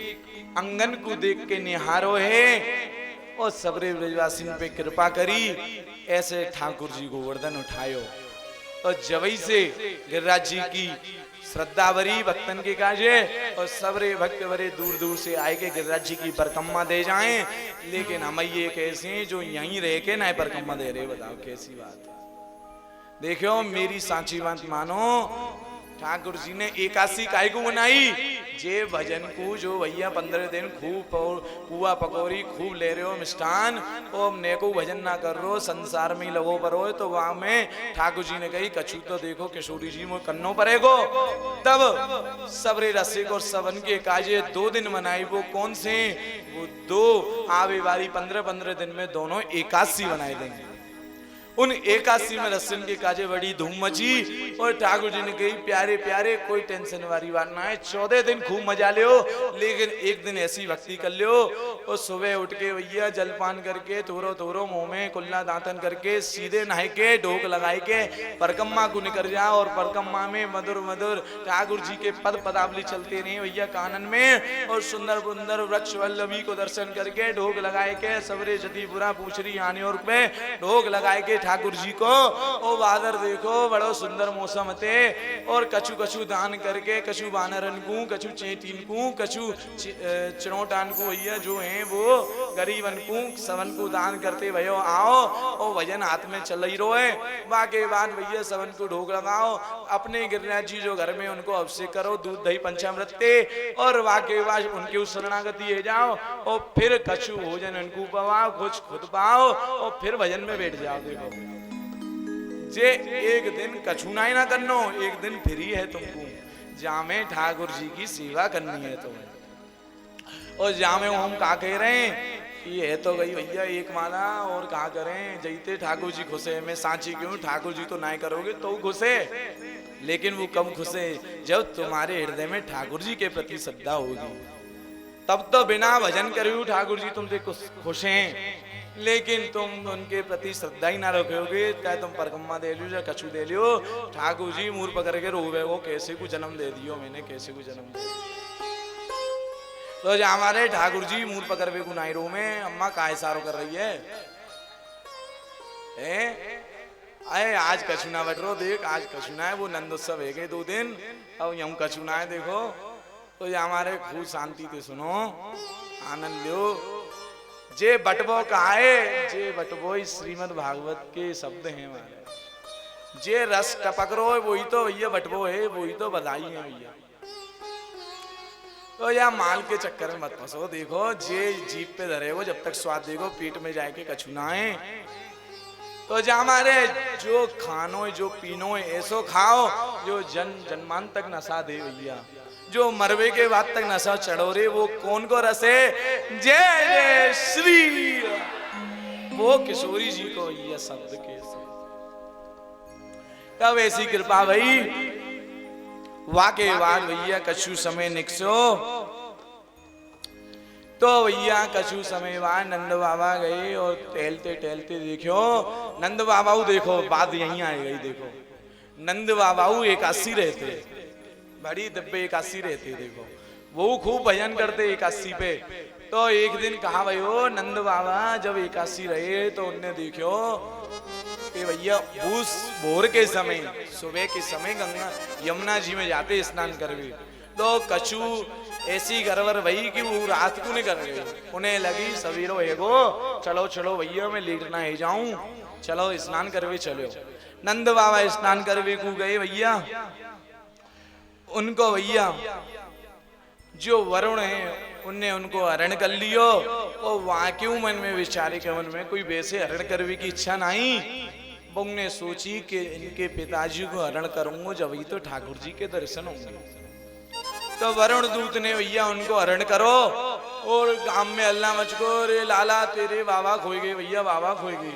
अंगन को देख के निहारो है, और सबरे ब्रजवासिन पे कृपा करी। ऐसे ठाकुर जी गोवर्धन उठायो, और जवई से गिरिराज जी की श्रद्धा भरी भक्तन के काजे, और सबरे भक्त बड़े दूर दूर से आए के गिरिराज जी की परिक्रमा दे जाएं। लेकिन हम ये कैसे जो यहीं रह के ना परिक्रमा दे रहे, बताओ कैसी बात है। देखो मेरी सांची बात मानो, ठाकुर जी ने एकादशी काय को बनाई, जे भजन को जो भैया 15 दिन खूब पुआ पकौड़ी खूब ले रहे हो मिष्ठान, और ने को भजन ना कर रो संसार में लगो पर हो, तो वहां में ठाकुर जी ने कही कछु तो देखो किशोरी जी में कन्नो पड़ेगो। तब सबरे रसिक और सबन के काजे 2 दिन मनाई, वो कौन से, वो 2 आवे वाली 15-15 दिन में दोनों एकादशी बनाए देंगे। उन एकादशी में रसन के काजे बड़ी धूम मची, और ठाकुर जी ने कही प्यारे प्यारे कोई टेंशन वाली बात ना है, 14 दिन खूब मजा लियो, लेकिन एक दिन ऐसी भक्ति कर लियो, और सुबह उठ के भैया जलपान करके थोरो थोरो मुंह में कुल्ला दांतन करके सीधे नहाए के ढोक लगाए के परिक्रमा को निकल जाओ, और परिक्रमा में मधुर मधुर ठाकुर जी के पद पदावली चलते रहे भैया कानन में, और सुंदर सुंदर वृक्ष वल्लभी को दर्शन करके ढोक लगाए के सबरे जतीपुरा पूछरी आने और पे ढोक लगाए के ठाकुर जी को। ओ बादर देखो बड़ो सुंदर मौसम थे, और कछु कछु दान करके कछु बानरन को, कछु चेटीन को, कछु चिरोटान को भैया जो हैं वो गरीबन को सबन को दान करते भयो आओ, और भजन हाथ में चल ही रोए। बाके बाद भैया सबन को ढोक लगाओ, अपने गिरिराज जी जो घर में उनको अभिषेक करो दूध दही पंचामृत ते, और वाके बाद उनके शरणागति है जाओ, और फिर कछु भोजन उनको पवाओ, कुछ खुद पाओ, और फिर भजन में बैठ जाओ। देखो जे एक दिन कछु ना करनो, एक दिन फ्री है तुमको, जामे ठाकुर जी की सेवा करनी है तुम्हें। और जामे हम का कह रहे हैं कि है तो गई भैया एक माला, और कहा करें जैते ठाकुर जी खुश है, मैं सांची क्यों, ठाकुर जी तो ना करोगे तो खुश है, लेकिन वो कब खुश है जब तुम्हारे हृदय में ठाकुर जी के प्रति श्रद्धा होगी, तब तो बिना भजन करे ठाकुर जी तुमसे खुश हैं। लेकिन तुम उनके प्रति श्रद्धा ही ना रखोगे, चाहे तुम परिक्रमा दे लियो या कछु दे लियो, ठाकुर जी मुंह पकड़ के रोवे वो कैसे को जन्म दे दियो मैंने, कैसे को जन्म दे। तो जो हमारे ठाकुर जी मुंह पकड़ के गुनाई रो में अम्मा का इशारो कर रही है, अरे आज कछु ना बैठ रो, देख आज कछु ना है, वो नंदोत्सव है गए 2 दिन, अब यूं कछु ना है देखो। तो ये हमारे खूब शांति से सुनो, आनंद लो। जे बटबो कहा है, जे बटबो श्रीमद् भागवत के शब्द हैं हमारे, जे रस टपक रो है वही तो भैया बटबो है, वही तो बधाई है भैया। तो या माल के चक्कर में मत फंसो, देखो जे जीप पे धरे हो जब तक स्वाद देखो पेट में जाके कछु ना है। तो जा हमारे जो खानो जो पीनो है ऐसो खाओ जो जन्मान तक नशा दे भैया, जो मरवे के बाद तक नशा चढ़ो रे, वो कौन को रसे, जय जय श्री, वो किशोरी जी को ये शब्द के तब ऐसी कृपा भई वाके बाद भैया कछु समय निकसो तो भैया कछु समय बाद नंद बाबा गए और टहलते टहलते देखो नंद बाबा देखो बात यहीं आई गई। देखो नंद बाबा एकादशी रहते, बड़ी दब्बे एकादशी रहते। देखो वो खूब भजन करते एकादशी पे। तो एक दिन कहा भाई ओ नंद बाबा जब एकादशी रहे तो उनने देखो कि भैया उस भोर के समय सुबह के समय गंगा यमुना जी में जाते स्नान करवे। तो कछु ऐसी गड़बड़ भई कि वो रात को नहीं कर गए। उन्हें लगी सवेरो एगो चलो चलो भैया मैं लेटना है जाऊं, चलो स्नान करवे चलो। नंद बाबा स्नान करवे को गए भैया। उनको भैया जो वरुण है उनने उनको हरण कर लियो। और वहां क्यों मन में विचारे के मन में कोई वैसे हरण करवे की इच्छा नहीं। उन्होंने सोची कि इनके पिताजी को हरण करूंगा जब ही तो ठाकुर जी के दर्शन होंगे। तो वरुण दूत ने भैया उनको हरण करो और गांव में अल्लाह मचको रे लाला तेरे बाबा खोए गए भैया, बाबा खोए गए।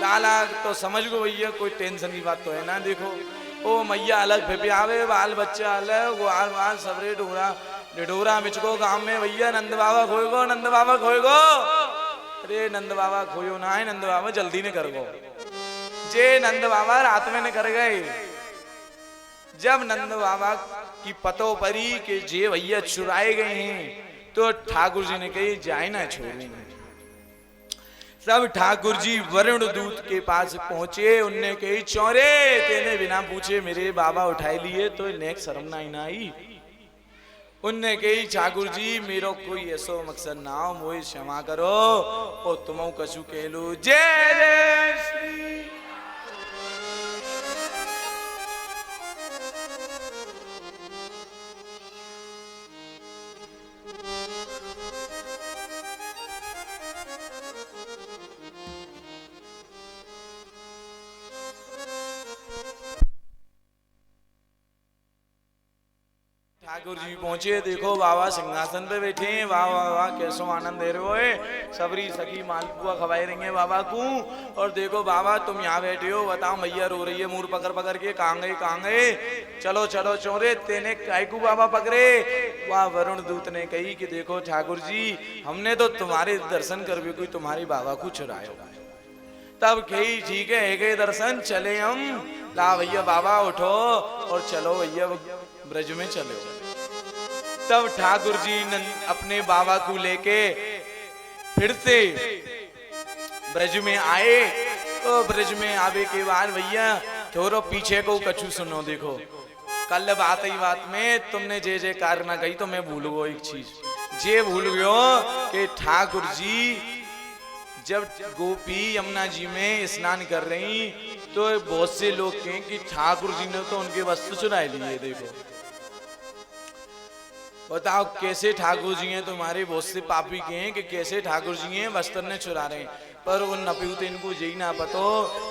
लाला तो समझ गो भैया कोई टेंशन की बात तो है ना। देखो ओ मैया अलग फिपियावे बाल बच्चा अलग ग्वाल वाल सबरे डोरा डिडोरा मिचको गांव में भैया नंद बाबा खोए गो, नंद बाबा खोए गो। अरे नंद बाबा खोयो ना है, नंद बाबा जल्दी ने कर गो। जे नंद बाबा रात में ने कर गए। जब नंद बाबा की पतो परी के जे भैया चुराए गए हैं तो ठाकुर जी ने कही जाए ना छोड़ेंगे। सब ठाकुर जी वरुण दूत के पास पहुंचे। उनने कही चौरे तेने बिना पूछे मेरे बाबा उठाए लिए तो नेक शर्म ना आई। उनने कही ठाकुर जी मेरो कोई ऐसो मकसद ना हो, मोहे क्षमा करो और तुम कछु कह लो। जय जय श्री ठाकुर जी पहुंचे। देखो बाबा सिंहासन पे बैठे हैं। वाह वाह वाह कैसो आनंद दे रहे हो। सबरी सखी मालपुआ खवाई रही है बाबा को। और देखो बाबा तुम यहाँ बैठे हो, बताओ मैया रो रही है मुंह पकड़ पकड़ के। कहाँ गए चलो चलो चोरे तेने कायकू बाबा पकड़े। वाह वरुण दूत ने कही कि देखो ठाकुर जी हमने तो तुम्हारे दर्शन कर भी कोई तुम्हारे बाबा को चुराया। तब कही ठीक है गए दर्शन चले हम। ला भैया बाबा उठो और चलो भैया ब्रज में चलो। तब ठाकुर जी अपने बाबा को लेके फिर से ब्रज में आए। तो ब्रज में आवे के बाद भैया थोड़ा पीछे को कछु सुनो। देखो कल बात ही बात में तुमने जे जे कार ना कही तो मैं भूल गो एक चीज। जे भूल गयो कि ठाकुर जी जब गोपी यमुना जी में स्नान कर रही तो बहुत से लोग कहें कि ठाकुर जी ने तो उनके वस्त्र चुरा लिए। देखो बताओ कैसे ठाकुर जी हैं। तुम्हारे बहुत से पापी के हैं कि कैसे ठाकुर जी हैं वस्त्र ने चुरा रहे हैं। पर वो नपीते इनको यही ना पतो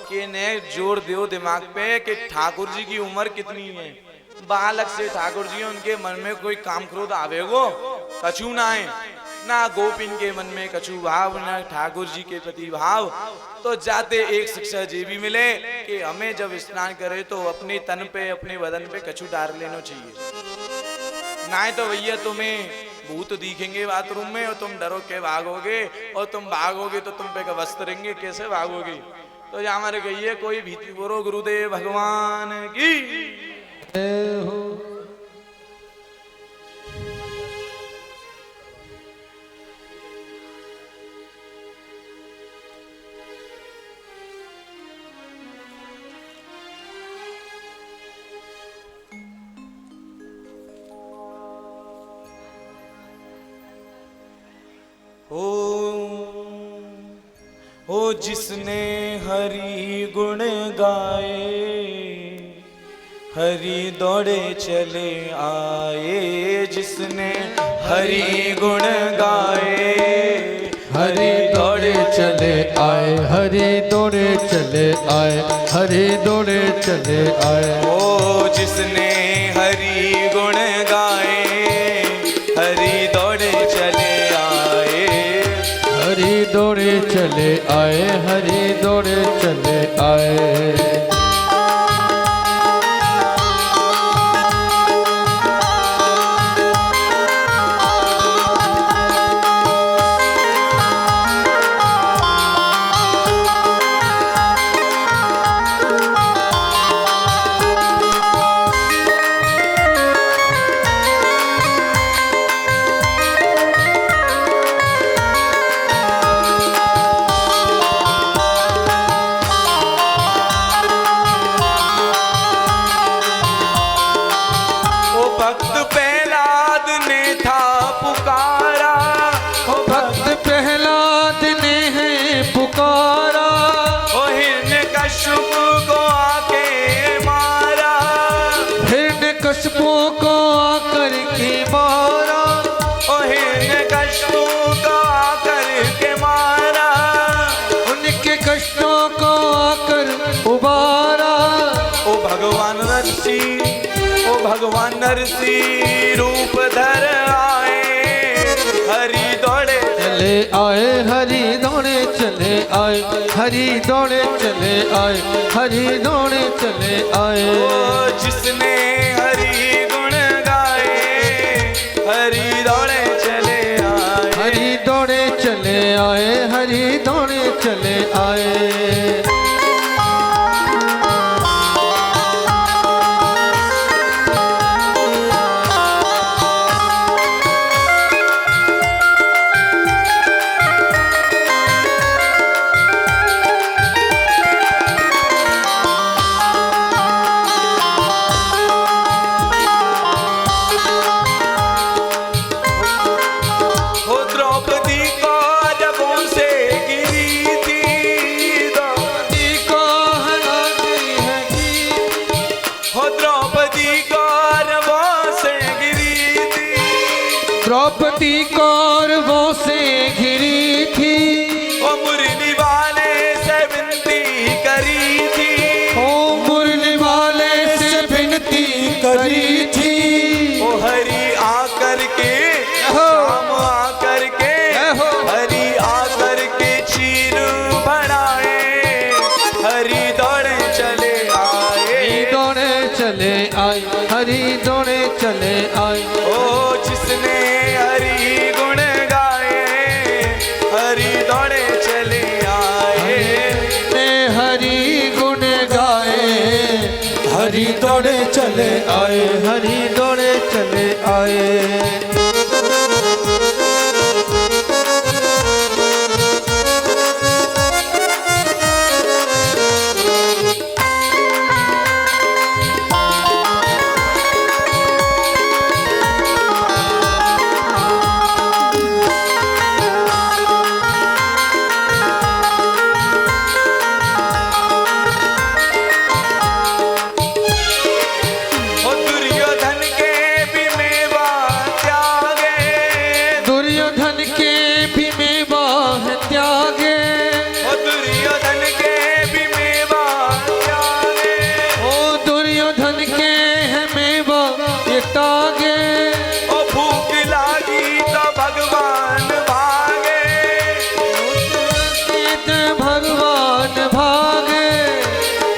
कि ने जोर दो दिमाग पे कि ठाकुर जी की उम्र कितनी है। बालक से ठाकुर जी उनके मन में कोई काम क्रोध आवेगो कछु ना है, ना गोपिन के मन में कछु भाव, ना ठाकुर जी के प्रति भाव। तो जाते एक शिक्षा ये भी मिले कि हमें जब स्नान करे तो अपने तन पे अपने बदन पे कछु डाल लेना चाहिए। ना तो भैया तुम्हें भूत दिखेंगे बाथरूम में और तुम डरो के भागोगे, और तुम भागोगे तो तुम पे का वस्त्र रहेंगे, कैसे भागोगे। तो यहाँ हमारे कहिए कोई भीति बोरो गुरुदेव भगवान की हो। ओ जिसने हरि गुण गाए, हरि दौड़े चले आए। जिसने हरि गुण गाए, हरि दौड़े चले आए, हरि दौड़े चले आए, हरि दौड़े चले आए। ओ जिसने हरि गुण गाए, हरि दौड़े चले आए। हरि दौड़े चले आए, हरि दौड़े चले आए। भगवान नरसिंह रूप धर आए, हरि दौड़े चले आए, हरि दौड़े चले आए, हरि दौड़े चले आए, हरि दौड़े चले आए। ओ जिसने हरि गुण गाए, हरि दौड़े चले आए, हरि दौड़े चले आए, हरि दौड़े चले आए। द्रौपदी कौरवों से घिरी थी, ओ मुरली वाले से विनती करी थी, ओ मुरली वाले से विनती करी थी। ओ हरि आकर के शाम आकर के, हरि आकर के चीर बढ़ाए, हरि दौड़े चले आए, दौड़े चले आए, हरि दौड़े चले आए। ओ जिसने हरि गुण गाए, हरि दौड़े चले आए, ने हरि गुण गाए, हरि दौड़े चले आए, हरि दौड़े चले आए।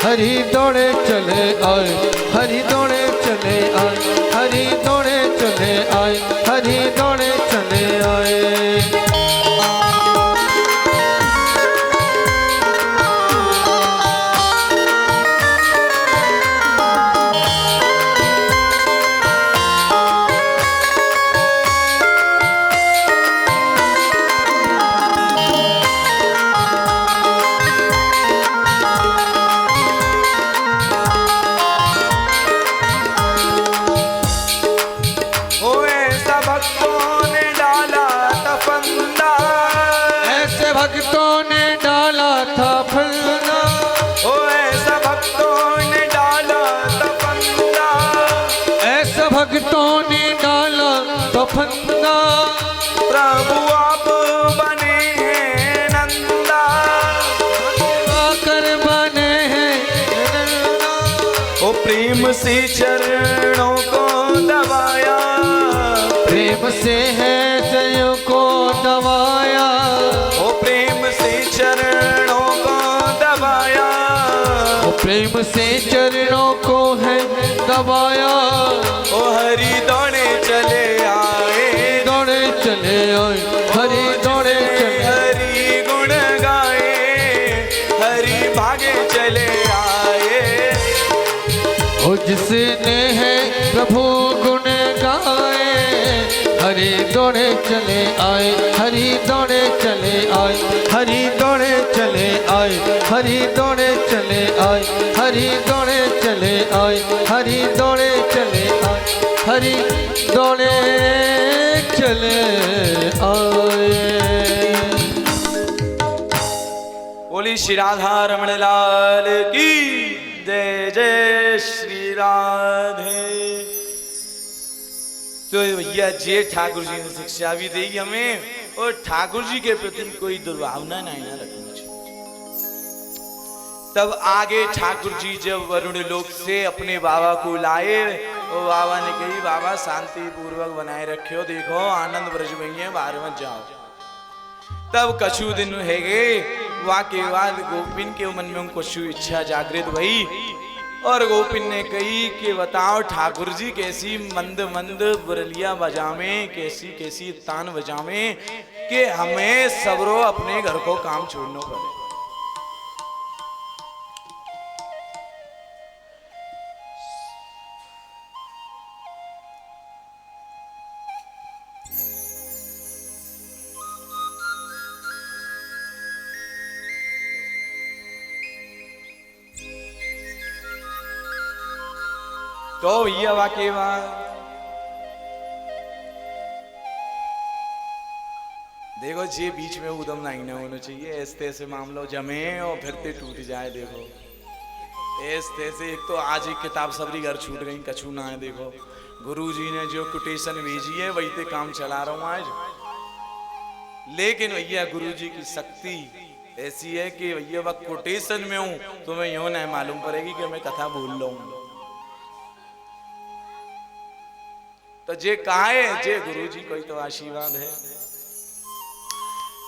हरि दौड़े चले आए, हरि दौड़े चले आए, हरि दौड़े चले आए, हरि दौड़े चले आए। भक्तों ने डाला था फंदा, ओ ऐसा भक्तों ने डाला था फंदा, ऐसा भक्तों ने डाला था फंदा। प्रभु आप बने हैं नंदा, आकर बने हैं नंदा। ओ प्रेम से चरणों को दबाया, प्रेम से है जयों को दबाया, चरणों को दबाया, ओ प्रेम से चरणों को है दबाया। ओ हरि दौड़े चले आए, दौड़े चले आए, हरि दौड़े चले, हरि गुण गाए, हरि भागे चले आए। ओ जिसने है प्रभु गुण गाए, हरि दौड़े चले आए, हरि दौड़े चले आए, हरि दौड़े चले आए, हरि दौड़े चले आए, हरि दौड़े चले आए, हरि दौड़े चले आए, हरि दौड़े चले आए। बोली श्री राधा रमण लाल की जय, जय श्री राधे। तो भैया जे ठाकुर जी ने शिक्षा भी दी हमें, और ठाकुर जी के प्रति कोई दुर्भावना नहीं ना रखनी चाहिए। तब आगे ठाकुर जी जब वरुण लोक से अपने बाबा को लाए ओ बाबा ने कही बाबा शांति पूर्वक बनाए रखियो, देखो आनंद ब्रज में है, बाहर मत जाओ। तब कछु दिन है गए, वाके बाद गोपिन के मन में कछु इच्छा जागृत भई और गोपिन ने कही कि बताओ ठाकुर जी कैसी मंद मंद बुरलिया बजावे, कैसी कैसी तान बजावे कि हमें सबरो अपने घर को काम छोड़ना पड़े। तो भैया वाके बाद देखो जे बीच में उदम नहीं ना होना चाहिए, ऐसे ऐसे मामलों जमे और फिरते टूट जाए। देखो ऐसे ऐसे एक तो आज एक किताब सबरी घर छूट गई, कछू ना है। देखो गुरुजी ने जो कोटेशन भेजी है वही ते काम चला रहा हूं आज। लेकिन भैया गुरुजी की शक्ति ऐसी है कि भैया वह कोटेशन में हूं तो मैं यूं नहीं मालूम पड़ेगी कि मैं कथा भूल रहा हूं। तो जे कहा है जे गुरुजी कोई तो आशीर्वाद है।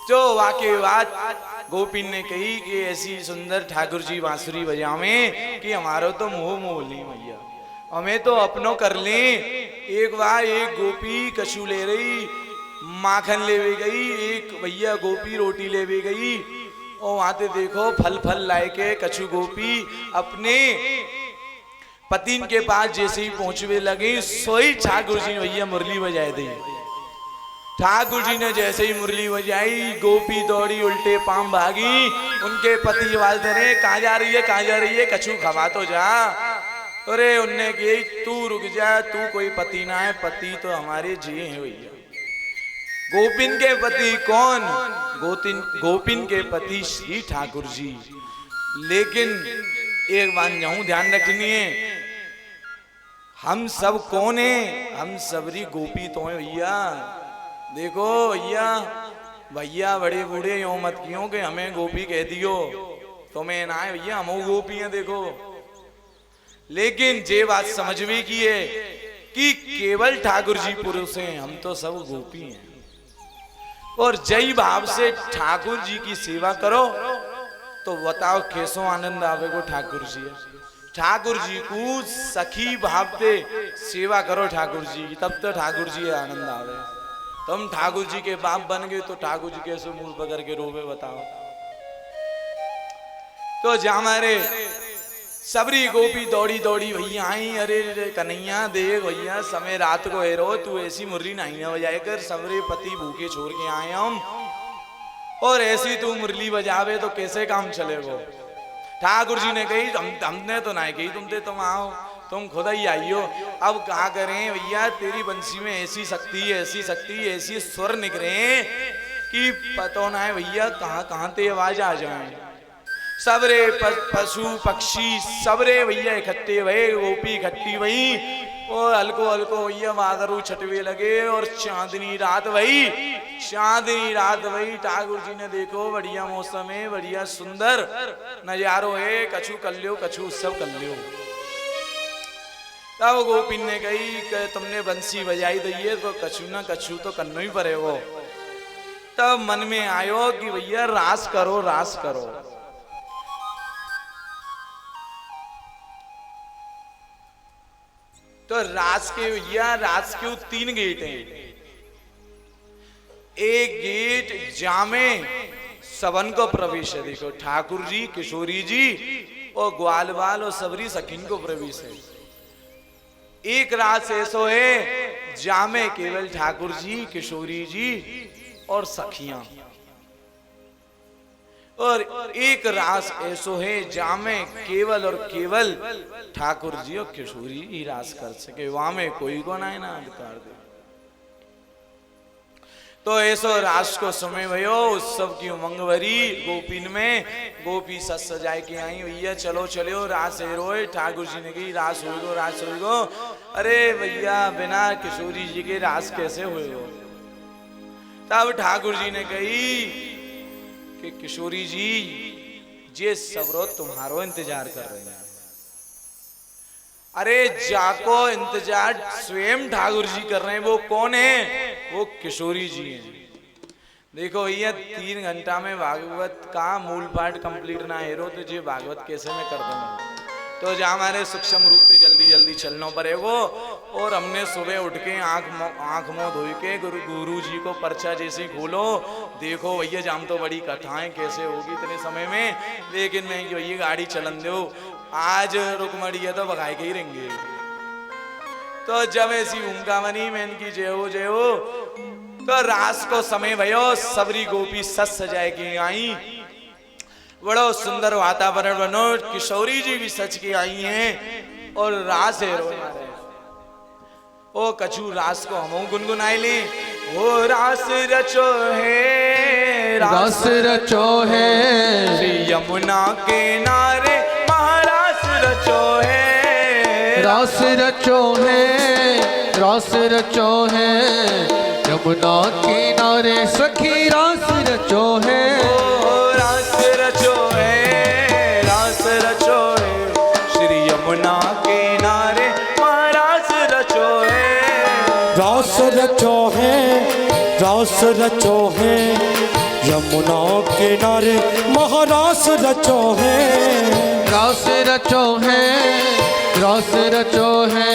जो वाके बात गोपिन ने कही कि ऐसी सुंदर ठाकुर जी बांसुरी बजावे कि हमारो तो मोह मोह ली भैया, हमें तो अपनो कर ले। एक बार एक गोपी कछु ले रही, माखन लेवे गई, एक भैया गोपी रोटी लेवे गई और वहां ते देखो फल फल लाए के कछु गोपी अपने पतिन के पास जैसे ही पहुंचवे लगे, सोई ठाकुर जी ने भैया मुरली बजाए दी। ठाकुर जी ने जैसे ही मुरली बजाई, गोपी दौड़ी उल्टे पांव भागी, उनके पति आवाज दे रहे कहाँ जा रही है, कहाँ जा रही है, कछु खवा तो जा। अरे उनने कही तू रुक जा, तू कोई पति ना है, पति तो हमारे जी हैं भैया। गोपिन के पति कौन? गोपिन के पति श्री ठाकुर जी। लेकिन एक बात यूं ध्यान रखनी है, हम सब कौन है? हम सबरी गोपी तो हैं भैया। देखो भैया, भैया बड़े बूढ़े यूं मत क्यों कि हमें गोपी कह दियो, तुम्हें ना है भैया, हम गोपी हैं। देखो लेकिन जे बात समझ में की है कि केवल ठाकुर जी पुरुष हैं, हम तो सब गोपी हैं। और जय भाव से ठाकुर जी की सेवा करो तो बताओ कैसो आनंद आवेगो। ठाकुर जी ठाकुर जी को सखी भाव से सेवा करो ठाकुर जी की, तब तो ठाकुर जी आनंद आवे। तुम ठाकुर जी के बाप बन गए तो ठाकुर जी कैसे मुंह पकड़ के रोवे बताओ। तो जा हमारे सबरी गोपी दौड़ी दौड़ी भैया आई, अरे कन्हैया देख भैया समय रात को है रो, तू ऐसी मुरली नहीं बजाए कर, सबरे पति भूखे छोड़ के आए हम और ऐसी तू मुरली बजावे तो कैसे काम चलेगा। ठाकुर जी ने कही हमने तो नहीं कही तुमसे, तुम आओ, तुम खुद ही आइयो। अब क्या करें भैया, तेरी बंसी में ऐसी शक्ति ऐसी शक्ति ऐसी स्वर निकले कि पता ना है भैया कहाँ कहाँ ते आवाज आ जाए। सबरे पशु पक्षी सबरे भैया इकट्ठे भये, गोपी इकट्ठी भई और हल्को हल्को भैया मादरू छटवे लगे और चांदनी रात भई, चांदनी रात भई। ठाकुर जी ने देखो बढ़िया मौसम है, बढ़िया सुंदर नजारो है, कछु कर लियो कछु उत्सव कर लियो। तब गोपिन ने कही कि तुमने बंसी बजाई दी तो कछु ना कछु तो करना ही पड़ेगा। तब मन में आयो कि भैया रास करो रास करो। तो रास के भैया रास के 3 गेट हैं। एक गेट जामे सबन को प्रवेश है, देखो ठाकुर जी किशोरी जी और ग्वाल बाल और सबरी सखीन को प्रवेश है। एक रास ऐसो है जामे केवल ठाकुर जी किशोरी जी और सखियां, और एक रास ऐसो है जामे केवल और केवल ठाकुर जी और किशोरी ही रास कर सके, वहां में कोई को ना अधिकार दे। तो ऐसो रास को समय भयो, उत्सव की उमंग भरी गोपिन में, गोपी सज सजाए के आई भैया चलो चलो रास है रोए। ठाकुर जी ने कही रास होएगो रास होएगो। अरे भैया बिना किशोरी जी के रास कैसे होएगो। तब ठाकुर जी ने कही कि किशोरी जी जे सबरो तुम्हारो इंतजार कर रहे हैं, अरे जाको इंतजार स्वयं ठाकुर जी कर रहे हैं। वो कौन है? वो किशोरी जी हैं। देखो ये 3 घंटा में भागवत का मूल पाठ कंप्लीट ना हेरो तो ये भागवत कैसे मैं कर दूंगा। तो जा हमारे सूक्ष्म रूप से जल्दी जल्दी चलना पड़े वो। और हमने सुबह उठ के आंख मुंह धोई के गुरु जी को पर्चा जैसे खोलो, देखो भैया जाम तो बड़ी कथाएं कैसे होगी इतने समय में, लेकिन मैं कि भैया गाड़ी चलन दो आज रुकमड़ी है तो भगाए के ही रहेंगे। तो जब ऐसी भूमिका बनी मैं इनकी जय हो तो रास को समय भयो सबरी गोपी सज सजाए के आई। बड़ो सुंदर वातावरण बनो, किशोरी जी भी सच के आई हैं और रास है रो ओ कछु रास को हम गुनगुनाए ले। वो रास रचो है रास रचो है श्री यमुना के नारे महारास रचो है। रास रचो है रास रचो है यमुना किनारे सखी रास रचो है। रास रचो है रास रचो है श्री यमुना किनारे महारास रचो है। रास रचो है रास रचो है यमुना किनारे महारास रचो है। रास रचो है रास रचो है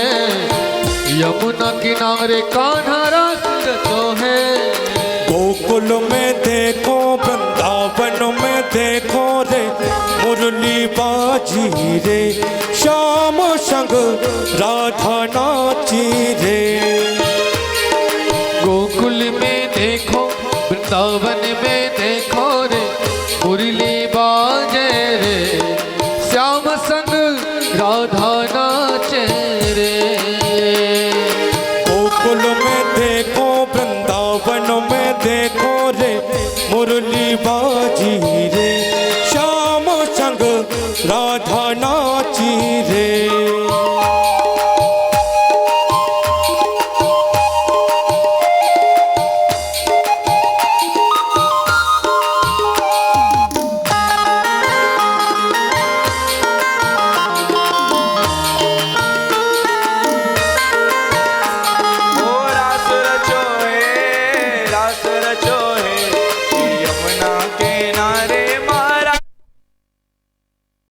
यमुना किनारे कान्हा रास रचो है। गोकुल में देखो वृंदावन में देखो रे मुरली बाजी रे श्याम संग राधा नाची रे। गोकुल में देखो वृंदावन में देखो रे मुरली बाजे रे श्याम संग राधा नाचे रे। गोकुल में देखो वृंदावन में देखो रे मुरली बाजी रे श्याम संग राधा ना